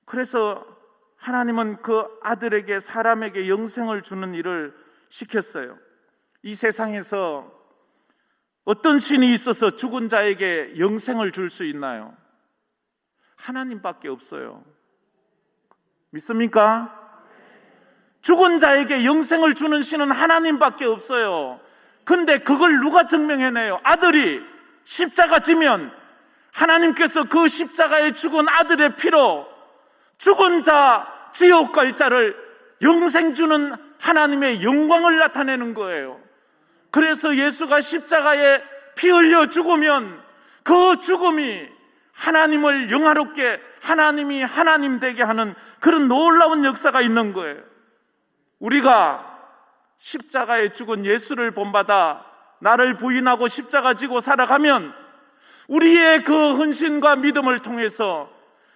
그래서 하나님은 그 아들에게, 사람에게 영생을 주는 일을 시켰어요. 이 세상에서 어떤 신이 있어서 죽은 자에게 영생을 줄 수 있나요? 하나님밖에 없어요. 믿습니까? 죽은 자에게 영생을 주는 신은 하나님밖에 없어요. 근데 그걸 누가 증명해내요? 아들이 십자가 지면 하나님께서 그 십자가에 죽은 아들의 피로 죽은 자, 지옥 갈 자를 영생 주는 하나님의 영광을 나타내는 거예요. 그래서 예수가 십자가에 피 흘려 죽으면 그 죽음이 하나님을 영화롭게, 하나님이 하나님 되게 하는 그런 놀라운 역사가 있는 거예요. 우리가 십자가에 죽은 예수를 본받아 나를 부인하고 십자가 지고 살아가면 우리의 그 헌신과 믿음을 통해서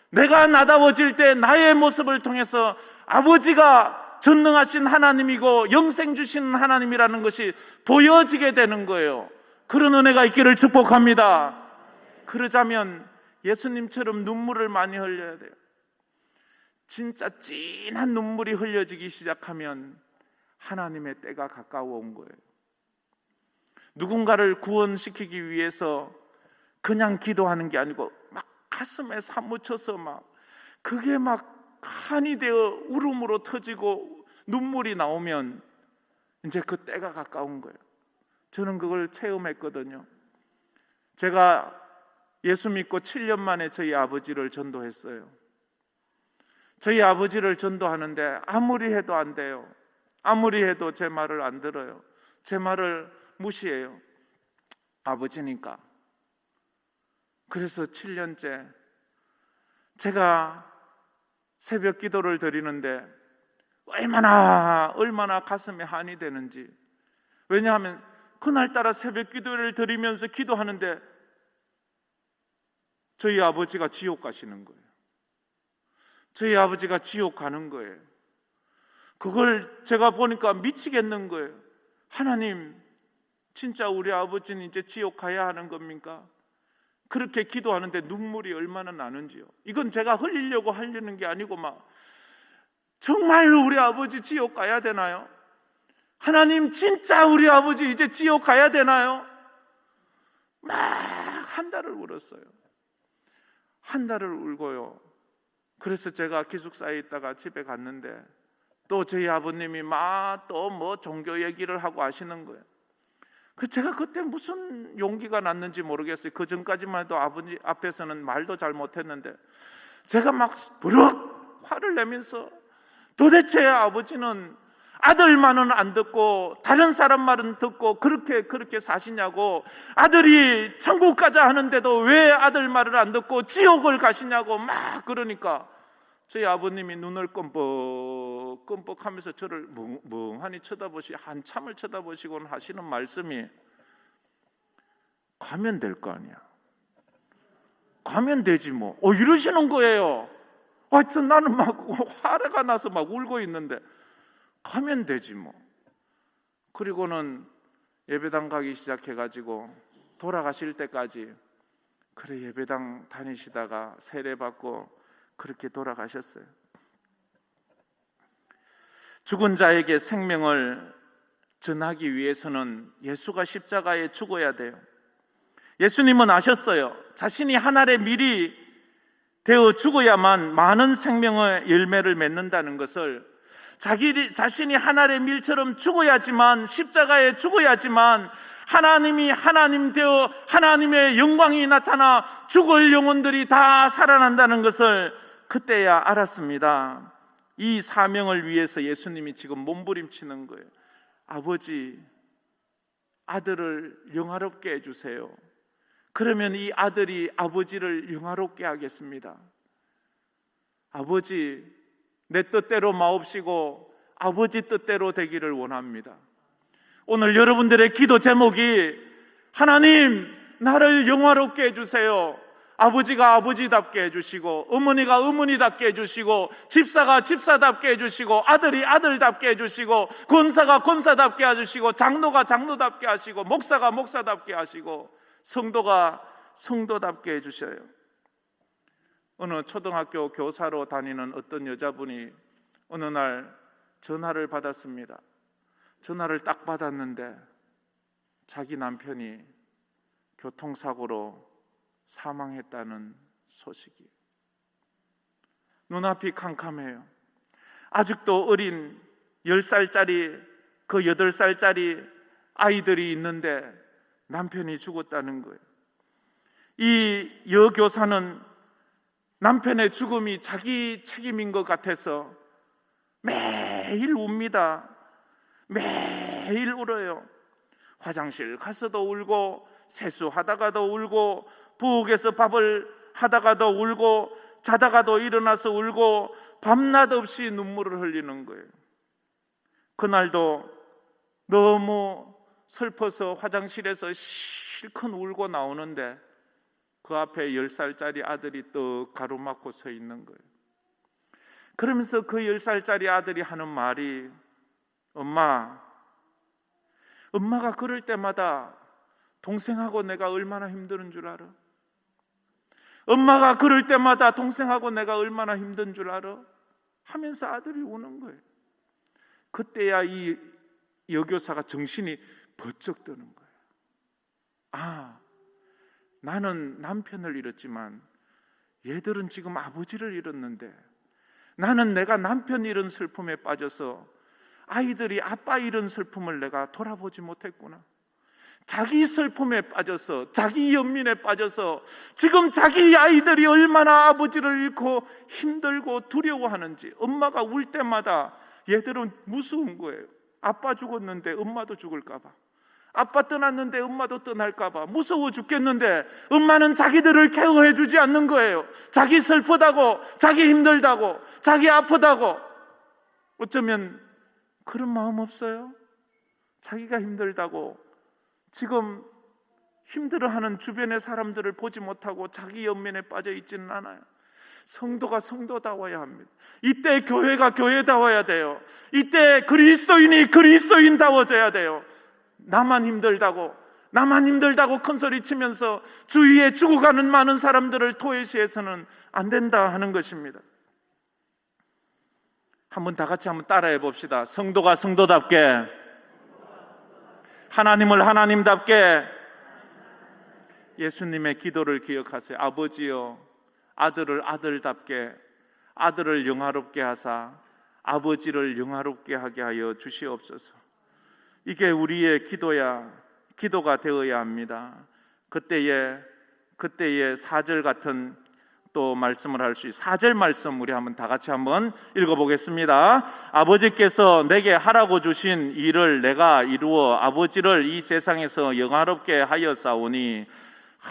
내가 나다워질 때 나의 모습을 통해서 아버지가 전능하신 하나님이고 영생 주시는 하나님이라는 것이 보여지게 되는 거예요. 그런 은혜가 있기를 축복합니다. 그러자면 예수님처럼 눈물을 많이 흘려야 돼요. 진짜 진한 눈물이 흘려지기 시작하면 하나님의 때가 가까워 온 거예요. 누군가를 구원시키기 위해서 그냥 기도하는 게 아니고 막 가슴에 사무쳐서 막 그게 막 한이 되어 울음으로 터지고 눈물이 나오면 이제 그 때가 가까운 거예요. 저는 그걸 체험했거든요. 제가 예수 믿고 7년 만에 저희 아버지를 전도했어요. 저희 아버지를 전도하는데 아무리 해도 안 돼요. 아무리 해도 제 말을 안 들어요. 제 말을 무시해요. 아버지니까. 그래서 7년째 제가 새벽 기도를 드리는데 얼마나 가슴에 한이 되는지. 왜냐하면 그날따라 새벽 기도를 드리면서 기도하는데 저희 아버지가 지옥 가시는 거예요. 저희 아버지가 지옥 가는 거예요. 그걸 제가 보니까 미치겠는 거예요. 하나님, 진짜 우리 아버지는 이제 지옥 가야 하는 겁니까? 그렇게 기도하는데 눈물이 얼마나 나는지요. 이건 제가 흘리려고 하려는 게 아니고 막 정말로 우리 아버지 지옥 가야 되나요? 하나님, 진짜 우리 아버지 이제 지옥 가야 되나요? 막 한 달을 울었어요. 한 달을 울고요. 그래서 제가 기숙사에 있다가 집에 갔는데 또 저희 아버님이 막 또 뭐 종교 얘기를 하고 하시는 거예요. 제가 그때 무슨 용기가 났는지 모르겠어요. 그 전까지만 해도 아버지 앞에서는 말도 잘 못했는데 제가 막 버럭 화를 내면서 도대체 아버지는 아들 말은 안 듣고 다른 사람 말은 듣고 그렇게 사시냐고, 아들이 천국 가자 하는데도 왜 아들 말을 안 듣고 지옥을 가시냐고 막 그러니까 저희 아버님이 눈을 끔뻑하면서 저를 멍하니 한참을 쳐다보시곤 하시는 말씀이, 가면 될 거 아니야. 가면 되지 뭐. 이러시는 거예요. 나는 막 화가 나서 막 울고 있는데 가면 되지 뭐. 그리고는 예배당 가기 시작해가지고 돌아가실 때까지 그래 예배당 다니시다가 세례받고 그렇게 돌아가셨어요. 죽은 자에게 생명을 전하기 위해서는 예수가 십자가에 죽어야 돼요. 예수님은 아셨어요. 자신이 한 알의 밀이 되어 죽어야만 많은 생명의 열매를 맺는다는 것을. 자신이 한 알의 밀처럼 죽어야지만, 십자가에 죽어야지만 하나님이 하나님 되어 하나님의 영광이 나타나 죽을 영혼들이 다 살아난다는 것을 그때야 알았습니다. 이 사명을 위해서 예수님이 지금 몸부림치는 거예요. 아버지, 아들을 영화롭게 해주세요. 그러면 이 아들이 아버지를 영화롭게 하겠습니다. 아버지, 내 뜻대로 마옵시고 아버지 뜻대로 되기를 원합니다. 오늘 여러분들의 기도 제목이 하나님, 나를 영화롭게 해주세요. 아버지가 아버지답게 해주시고, 어머니가 어머니답게 해주시고, 집사가 집사답게 해주시고, 아들이 아들답게 해주시고, 권사가 권사답게 해주시고, 장로가 장로답게 하시고, 목사가 목사답게 하시고, 성도가 성도답게 해주셔요. 어느 초등학교 교사로 다니는 어떤 여자분이 어느 날 전화를 받았습니다. 전화를 딱 받았는데 자기 남편이 교통사고로 사망했다는 소식이. 눈앞이 캄캄해요. 아직도 어린 10살짜리 그 8살짜리 아이들이 있는데 남편이 죽었다는 거예요. 이 여교사는 남편의 죽음이 자기 책임인 것 같아서 매일 웁니다. 매일 울어요. 화장실 가서도 울고, 세수하다가도 울고, 부엌에서 밥을 하다가도 울고, 자다가도 일어나서 울고, 밤낮 없이 눈물을 흘리는 거예요. 그날도 너무 슬퍼서 화장실에서 실컷 울고 나오는데 그 앞에 10살짜리 아들이 떡 가로막고 서 있는 거예요. 그러면서 그 10살짜리 아들이 하는 말이, 엄마가 그럴 때마다 동생하고 내가 얼마나 힘든 줄 알아? 엄마가 그럴 때마다 동생하고 내가 얼마나 힘든 줄 알아? 하면서 아들이 우는 거예요. 그때야 이 여교사가 정신이 번쩍 드는 거예요. 아, 나는 남편을 잃었지만 얘들은 지금 아버지를 잃었는데 나는 내가 남편 잃은 슬픔에 빠져서 아이들이 아빠 잃은 슬픔을 내가 돌아보지 못했구나. 자기 슬픔에 빠져서, 자기 연민에 빠져서 지금 자기 아이들이 얼마나 아버지를 잃고 힘들고 두려워하는지, 엄마가 울 때마다 얘들은 무서운 거예요. 아빠 죽었는데 엄마도 죽을까 봐, 아빠 떠났는데 엄마도 떠날까 봐 무서워 죽겠는데 엄마는 자기들을 케어해 주지 않는 거예요. 자기 슬프다고, 자기 힘들다고, 자기 아프다고. 어쩌면 그런 마음 없어요? 자기가 힘들다고, 지금 힘들어하는 주변의 사람들을 보지 못하고 자기 연민에 빠져 있지는 않아요. 성도가 성도다워야 합니다. 이때 교회가 교회다워야 돼요. 이때 그리스도인이 그리스도인다워져야 돼요. 나만 힘들다고 큰소리 치면서 주위에 죽어가는 많은 사람들을 토해시해서는 안 된다 하는 것입니다. 한번 다 같이 한번 따라해 봅시다. 성도가 성도답게, 하나님을 하나님답게. 예수님의 기도를 기억하세요. 아버지여, 아들을 아들답게, 아들을 영화롭게 하사 아버지를 영화롭게 하게 하여 주시옵소서. 이게 우리의 기도가 되어야 합니다. 그때에 4절 같은 또 말씀을 할 수 있어요. 4절 말씀 우리 한번 다 같이 한번 읽어보겠습니다. 아버지께서 내게 하라고 주신 일을 내가 이루어 아버지를 이 세상에서 영화롭게 하였사오니.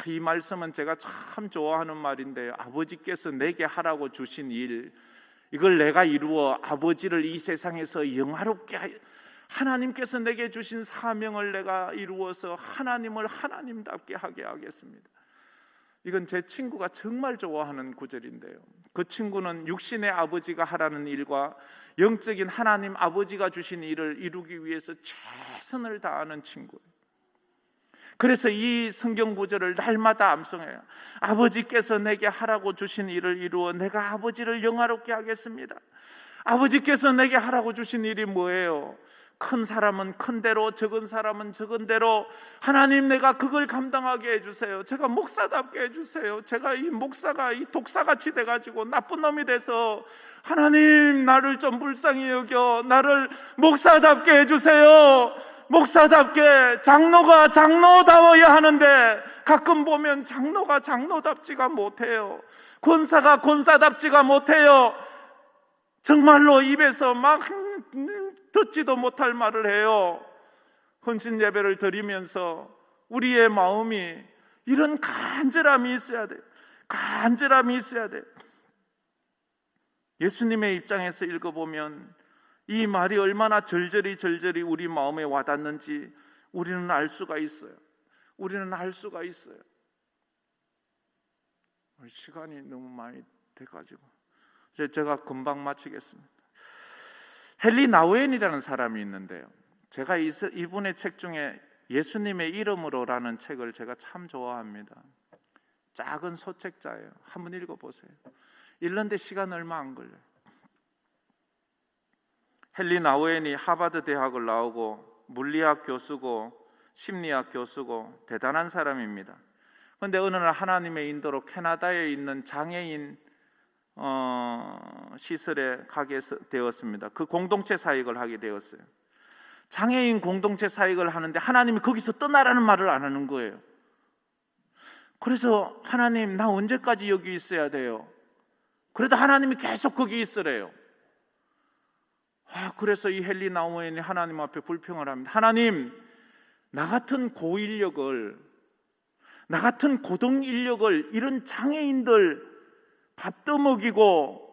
이 말씀은 제가 참 좋아하는 말인데요. 아버지께서 내게 하라고 주신 일, 이걸 내가 이루어 아버지를 이 세상에서 영화롭게 하여, 하나님께서 내게 주신 사명을 내가 이루어서 하나님을 하나님답게 하게 하겠습니다. 이건 제 친구가 정말 좋아하는 구절인데요. 그 친구는 육신의 아버지가 하라는 일과 영적인 하나님 아버지가 주신 일을 이루기 위해서 최선을 다하는 친구예요. 그래서 이 성경 구절을 날마다 암송해요. 아버지께서 내게 하라고 주신 일을 이루어 내가 아버지를 영화롭게 하겠습니다. 아버지께서 내게 하라고 주신 일이 뭐예요? 큰 사람은 큰 대로, 적은 사람은 적은 대로, 하나님 내가 그걸 감당하게 해주세요. 제가 목사답게 해주세요. 제가 이 목사가 이 독사같이 돼가지고 나쁜 놈이 돼서 하나님 나를 좀 불쌍히 여겨 나를 목사답게 해주세요. 목사답게. 장로가 장로다워야 하는데 가끔 보면 장로가 장로답지가 못해요. 권사가 권사답지가 못해요. 정말로 입에서 막 듣지도 못할 말을 해요. 헌신 예배를 드리면서 우리의 마음이 이런 간절함이 있어야 돼요. 간절함이 있어야 돼요. 예수님의 입장에서 읽어보면 이 말이 얼마나 절절히 우리 마음에 와닿는지 우리는 알 수가 있어요. 우리는 알 수가 있어요. 시간이 너무 많이 돼가지고 제가 금방 마치겠습니다. 헨리 나우엔이라는 사람이 있는데요, 제가 이분의 책 중에 예수님의 이름으로라는 책을 제가 참 좋아합니다. 작은 소책자예요. 한번 읽어보세요. 읽는데 시간 얼마 안 걸려요. 헨리 나우엔이 하버드 대학을 나오고 물리학 교수고 심리학 교수고 대단한 사람입니다. 그런데 어느 날 하나님의 인도로 캐나다에 있는 장애인 시설에 가게 되었습니다. 그 공동체 사역을 하게 되었어요. 장애인 공동체 사역을 하는데 하나님이 거기서 떠나라는 말을 안 하는 거예요. 그래서 하나님, 나 언제까지 여기 있어야 돼요? 그래도 하나님이 계속 거기 있으래요. 그래서 이 헨리 나우엔이 하나님 앞에 불평을 합니다. 하나님, 나 같은 고인력을, 나 같은 고등인력을 이런 장애인들 밥 떠먹이고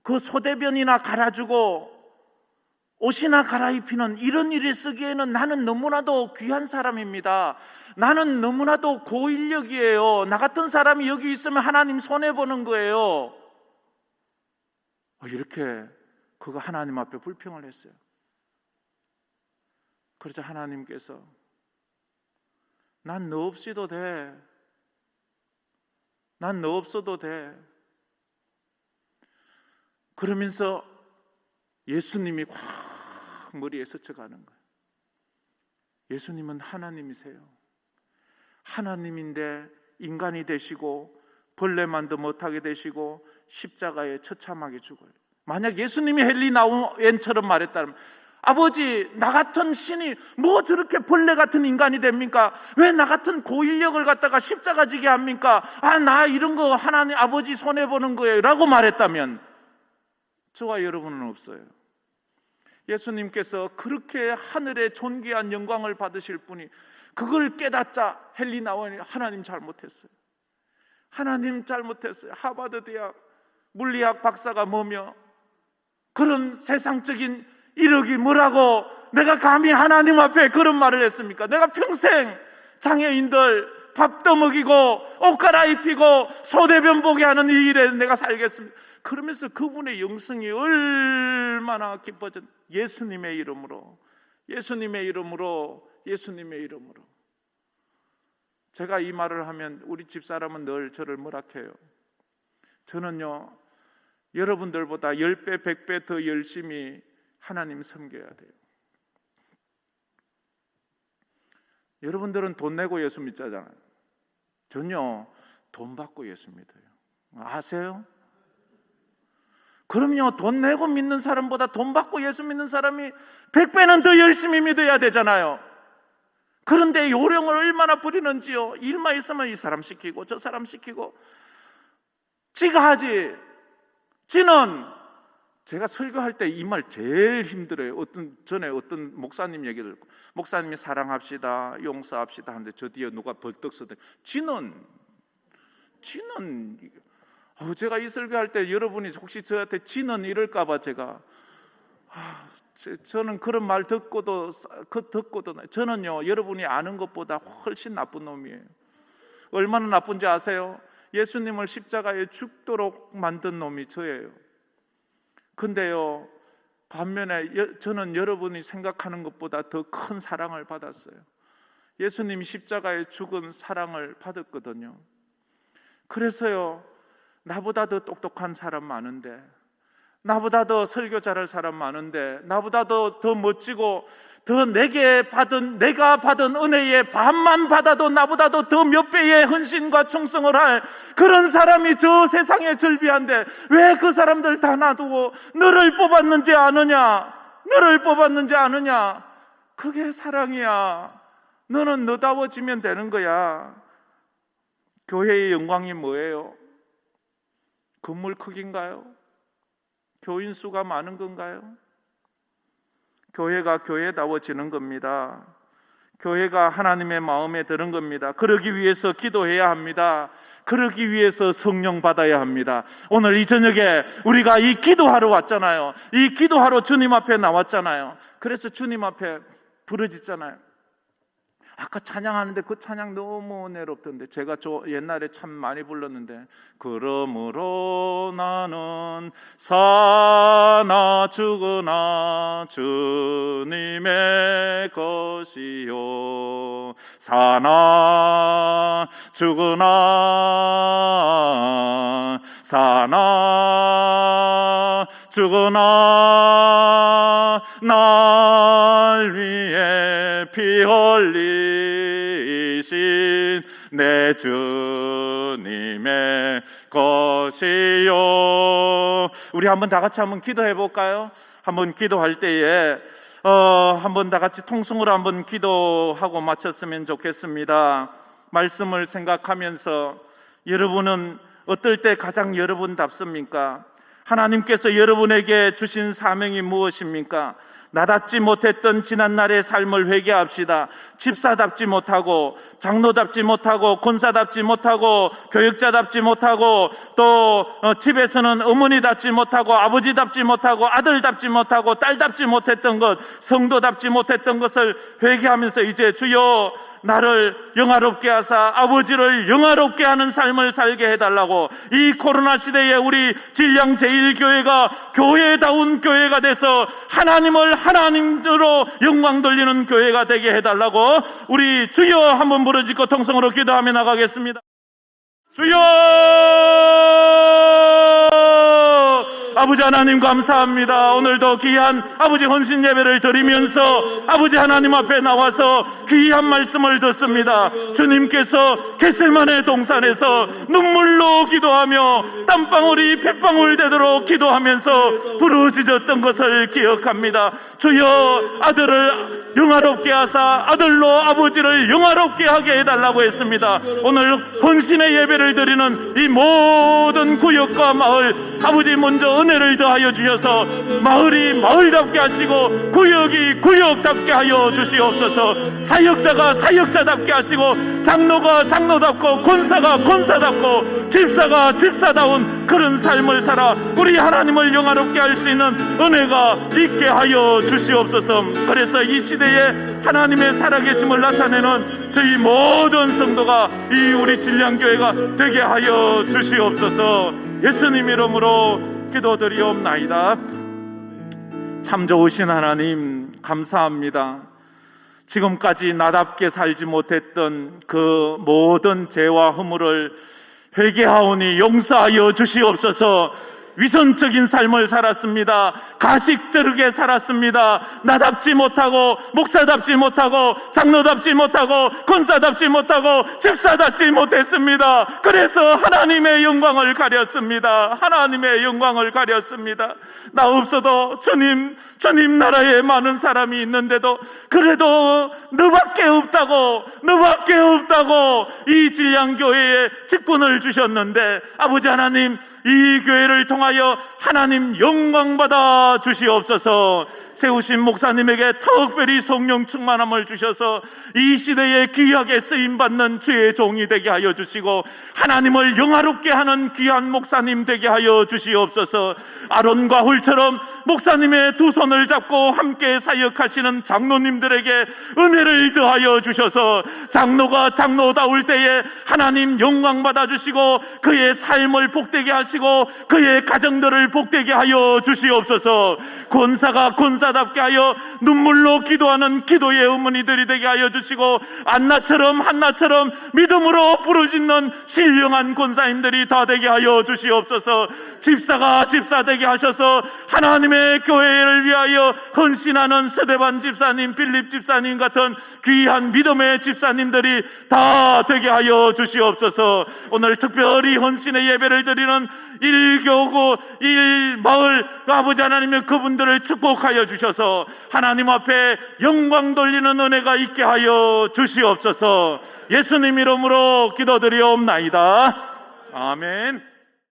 그 소대변이나 갈아주고 옷이나 갈아입히는 이런 일에 쓰기에는 나는 너무나도 귀한 사람입니다. 나는 너무나도 고인력이에요. 나 같은 사람이 여기 있으면 하나님 손해보는 거예요. 이렇게 그가 하나님 앞에 불평을 했어요. 그래서 하나님께서 난 너 없이도 돼. 난 너 없어도 돼. 그러면서 예수님이 확 머리에 스쳐가는 거예요. 예수님은 하나님이세요. 하나님인데 인간이 되시고 벌레만도 못하게 되시고 십자가에 처참하게 죽어요. 만약 예수님이 헨리 나우엔처럼 말했다면, 아버지, 나 같은 신이 뭐 저렇게 벌레 같은 인간이 됩니까? 왜 나 같은 고인력을 갖다가 십자가 지게 합니까? 나 이런 거 하나님 아버지 손해보는 거예요 라고 말했다면 저와 여러분은 없어요. 예수님께서 그렇게 하늘의 존귀한 영광을 받으실 분이 그걸 깨닫자 헨리 나우엔이 하나님 잘못했어요. 하나님 잘못했어요. 하버드 대학 물리학 박사가 뭐며 그런 세상적인 이력이 뭐라고 내가 감히 하나님 앞에 그런 말을 했습니까? 내가 평생 장애인들 밥 떠먹이고 옷 갈아입히고 소대변 보게 하는 이 일에 내가 살겠습니다. 그러면서 그분의 영성이 얼마나 기뻐졌. 예수님의 이름으로, 예수님의 이름으로, 예수님의 이름으로. 제가 이 말을 하면 우리 집사람은 늘 저를 뭐라 해요. 저는요, 여러분들보다 10배, 100배 더 열심히 하나님 섬겨야 돼요. 여러분들은 돈 내고 예수 믿잖아요. 전요, 돈 받고 예수 믿어요. 아세요? 그럼요, 돈 내고 믿는 사람보다 돈 받고 예수 믿는 사람이 100배는 더 열심히 믿어야 되잖아요. 그런데 요령을 얼마나 부리는지요. 일만 있으면 이 사람 시키고 저 사람 시키고 지가 하지. 지는 제가 설교할 때 이 말 제일 힘들어요. 전에 어떤 목사님 얘기를 듣고, 목사님이 사랑합시다, 용서합시다 하는데 저 뒤에 누가 벌떡 서더니 지는 제가 이 설교할 때 여러분이 혹시 저한테 지는 이럴까봐 제가 저는 그런 말 듣고도 저는요, 여러분이 아는 것보다 훨씬 나쁜 놈이에요. 얼마나 나쁜지 아세요? 예수님을 십자가에 죽도록 만든 놈이 저예요. 근데요, 반면에 저는 여러분이 생각하는 것보다 더 큰 사랑을 받았어요. 예수님이 십자가에 죽은 사랑을 받았거든요. 그래서요, 나보다 더 똑똑한 사람 많은데, 나보다 더 설교 잘할 사람 많은데, 나보다 더 멋지고 내가 받은 은혜의 반만 받아도 나보다도 더 몇 배의 헌신과 충성을 할 그런 사람이 저 세상에 절비한데 왜 그 사람들 다 놔두고 너를 뽑았는지 아느냐? 너를 뽑았는지 아느냐? 그게 사랑이야. 너는 너다워지면 되는 거야. 교회의 영광이 뭐예요? 건물 크기인가요? 교인 수가 많은 건가요? 교회가 교회다워지는 겁니다. 교회가 하나님의 마음에 드는 겁니다. 그러기 위해서 기도해야 합니다. 그러기 위해서 성령 받아야 합니다. 오늘 이 저녁에 우리가 이 기도하러 왔잖아요. 이 기도하러 주님 앞에 나왔잖아요. 그래서 주님 앞에 부르짖잖아요. 아까 찬양하는데 그 찬양 너무 은혜롭던데 제가 옛날에 참 많이 불렀는데, 그러므로 나는 사나 죽으나 주님의 것이요, 사나 죽으나 사나 죽으나 날 위해 피 흘리신 내 주님의 것이요. 우리 한번 다 같이 한번 기도해 볼까요? 한번 기도할 때에 한번 다 같이 통성으로 한번 기도하고 마쳤으면 좋겠습니다. 말씀을 생각하면서 여러분은 어떨 때 가장 여러분답습니까? 하나님께서 여러분에게 주신 사명이 무엇입니까? 나답지 못했던 지난날의 삶을 회개합시다. 집사답지 못하고, 장로답지 못하고, 권사답지 못하고, 교육자답지 못하고, 또 집에서는 어머니답지 못하고, 아버지답지 못하고, 아들답지 못하고, 딸답지 못했던 것, 성도답지 못했던 것을 회개하면서 이제 주여 나를 영화롭게 하사 아버지를 영화롭게 하는 삶을 살게 해달라고, 이 코로나 시대에 우리 진량 제1교회가 교회다운 교회가 돼서 하나님을 하나님으로 영광 돌리는 교회가 되게 해달라고 우리 주여 한번 부르짖고 통성으로 기도하며 나가겠습니다. 주여! 아버지 하나님 감사합니다. 오늘도 귀한 아버지 헌신 예배를 드리면서 아버지 하나님 앞에 나와서 귀한 말씀을 듣습니다. 주님께서 겟세마네 동산에서 눈물로 기도하며 땀방울이 핏방울 되도록 기도하면서 부르짖었던 것을 기억합니다. 주여, 아들을 영화롭게 하사 아들로 아버지를 영화롭게 하게 해달라고 했습니다. 오늘 헌신의 예배를 드리는 이 모든 구역과 마을, 아버지 먼저 은혜를 더하여 주셔서 마을이 마을답게 하시고 구역이 구역답게 하여 주시옵소서. 사역자가 사역자답게 하시고 장로가 장로답고 권사가 권사답고 집사가 집사다운 그런 삶을 살아 우리 하나님을 영화롭게 할 수 있는 은혜가 있게 하여 주시옵소서. 그래서 이 시대에 하나님의 살아계심을 나타내는 저희 모든 성도가 이 우리 진량교회가 되게 하여 주시옵소서. 예수님 이름으로 기도드리옵나이다. 참 좋으신 하나님 감사합니다. 지금까지 나답게 살지 못했던 그 모든 죄와 허물을 회개하오니 용서하여 주시옵소서. 위선적인 삶을 살았습니다. 가식적이게 살았습니다. 나답지 못하고 목사답지 못하고 장로답지 못하고 권사답지 못하고 집사답지 못했습니다. 그래서 하나님의 영광을 가렸습니다. 하나님의 영광을 가렸습니다. 나 없어도 주님 나라에 많은 사람이 있는데도 그래도 너밖에 없다고 이 진량교회에 직분을 주셨는데 아버지 하나님, 이 교회를 통하여 하나님 영광받아 주시옵소서. 세우신 목사님에게 특별히 성령 충만함을 주셔서 이 시대에 귀하게 쓰임받는 주의 종이 되게 하여 주시고 하나님을 영화롭게 하는 귀한 목사님 되게 하여 주시옵소서. 아론과 훌처럼 목사님의 두 손을 잡고 함께 사역하시는 장로님들에게 은혜를 더하여 주셔서 장로가 장로다울 때에 하나님 영광받아 주시고 그의 삶을 복되게 하시고 그의 가정들을 복되게 하여 주시옵소서. 권사가 권사답게 하여 눈물로 기도하는 기도의 어머니들이 되게 하여 주시고 안나처럼 한나처럼 믿음으로 부르짖는 신령한 권사님들이 다 되게 하여 주시옵소서. 집사가 집사 되게 하셔서 하나님의 교회를 위하여 헌신하는 스데반 집사님, 빌립 집사님 같은 귀한 믿음의 집사님들이 다 되게 하여 주시옵소서. 오늘 특별히 헌신의 예배를 드리는 일교구, 일마을 아버지 하나님의 그분들을 축복하여 주셔서 하나님 앞에 영광 돌리는 은혜가 있게 하여 주시옵소서. 예수님 이름으로 기도드리옵나이다. 아멘.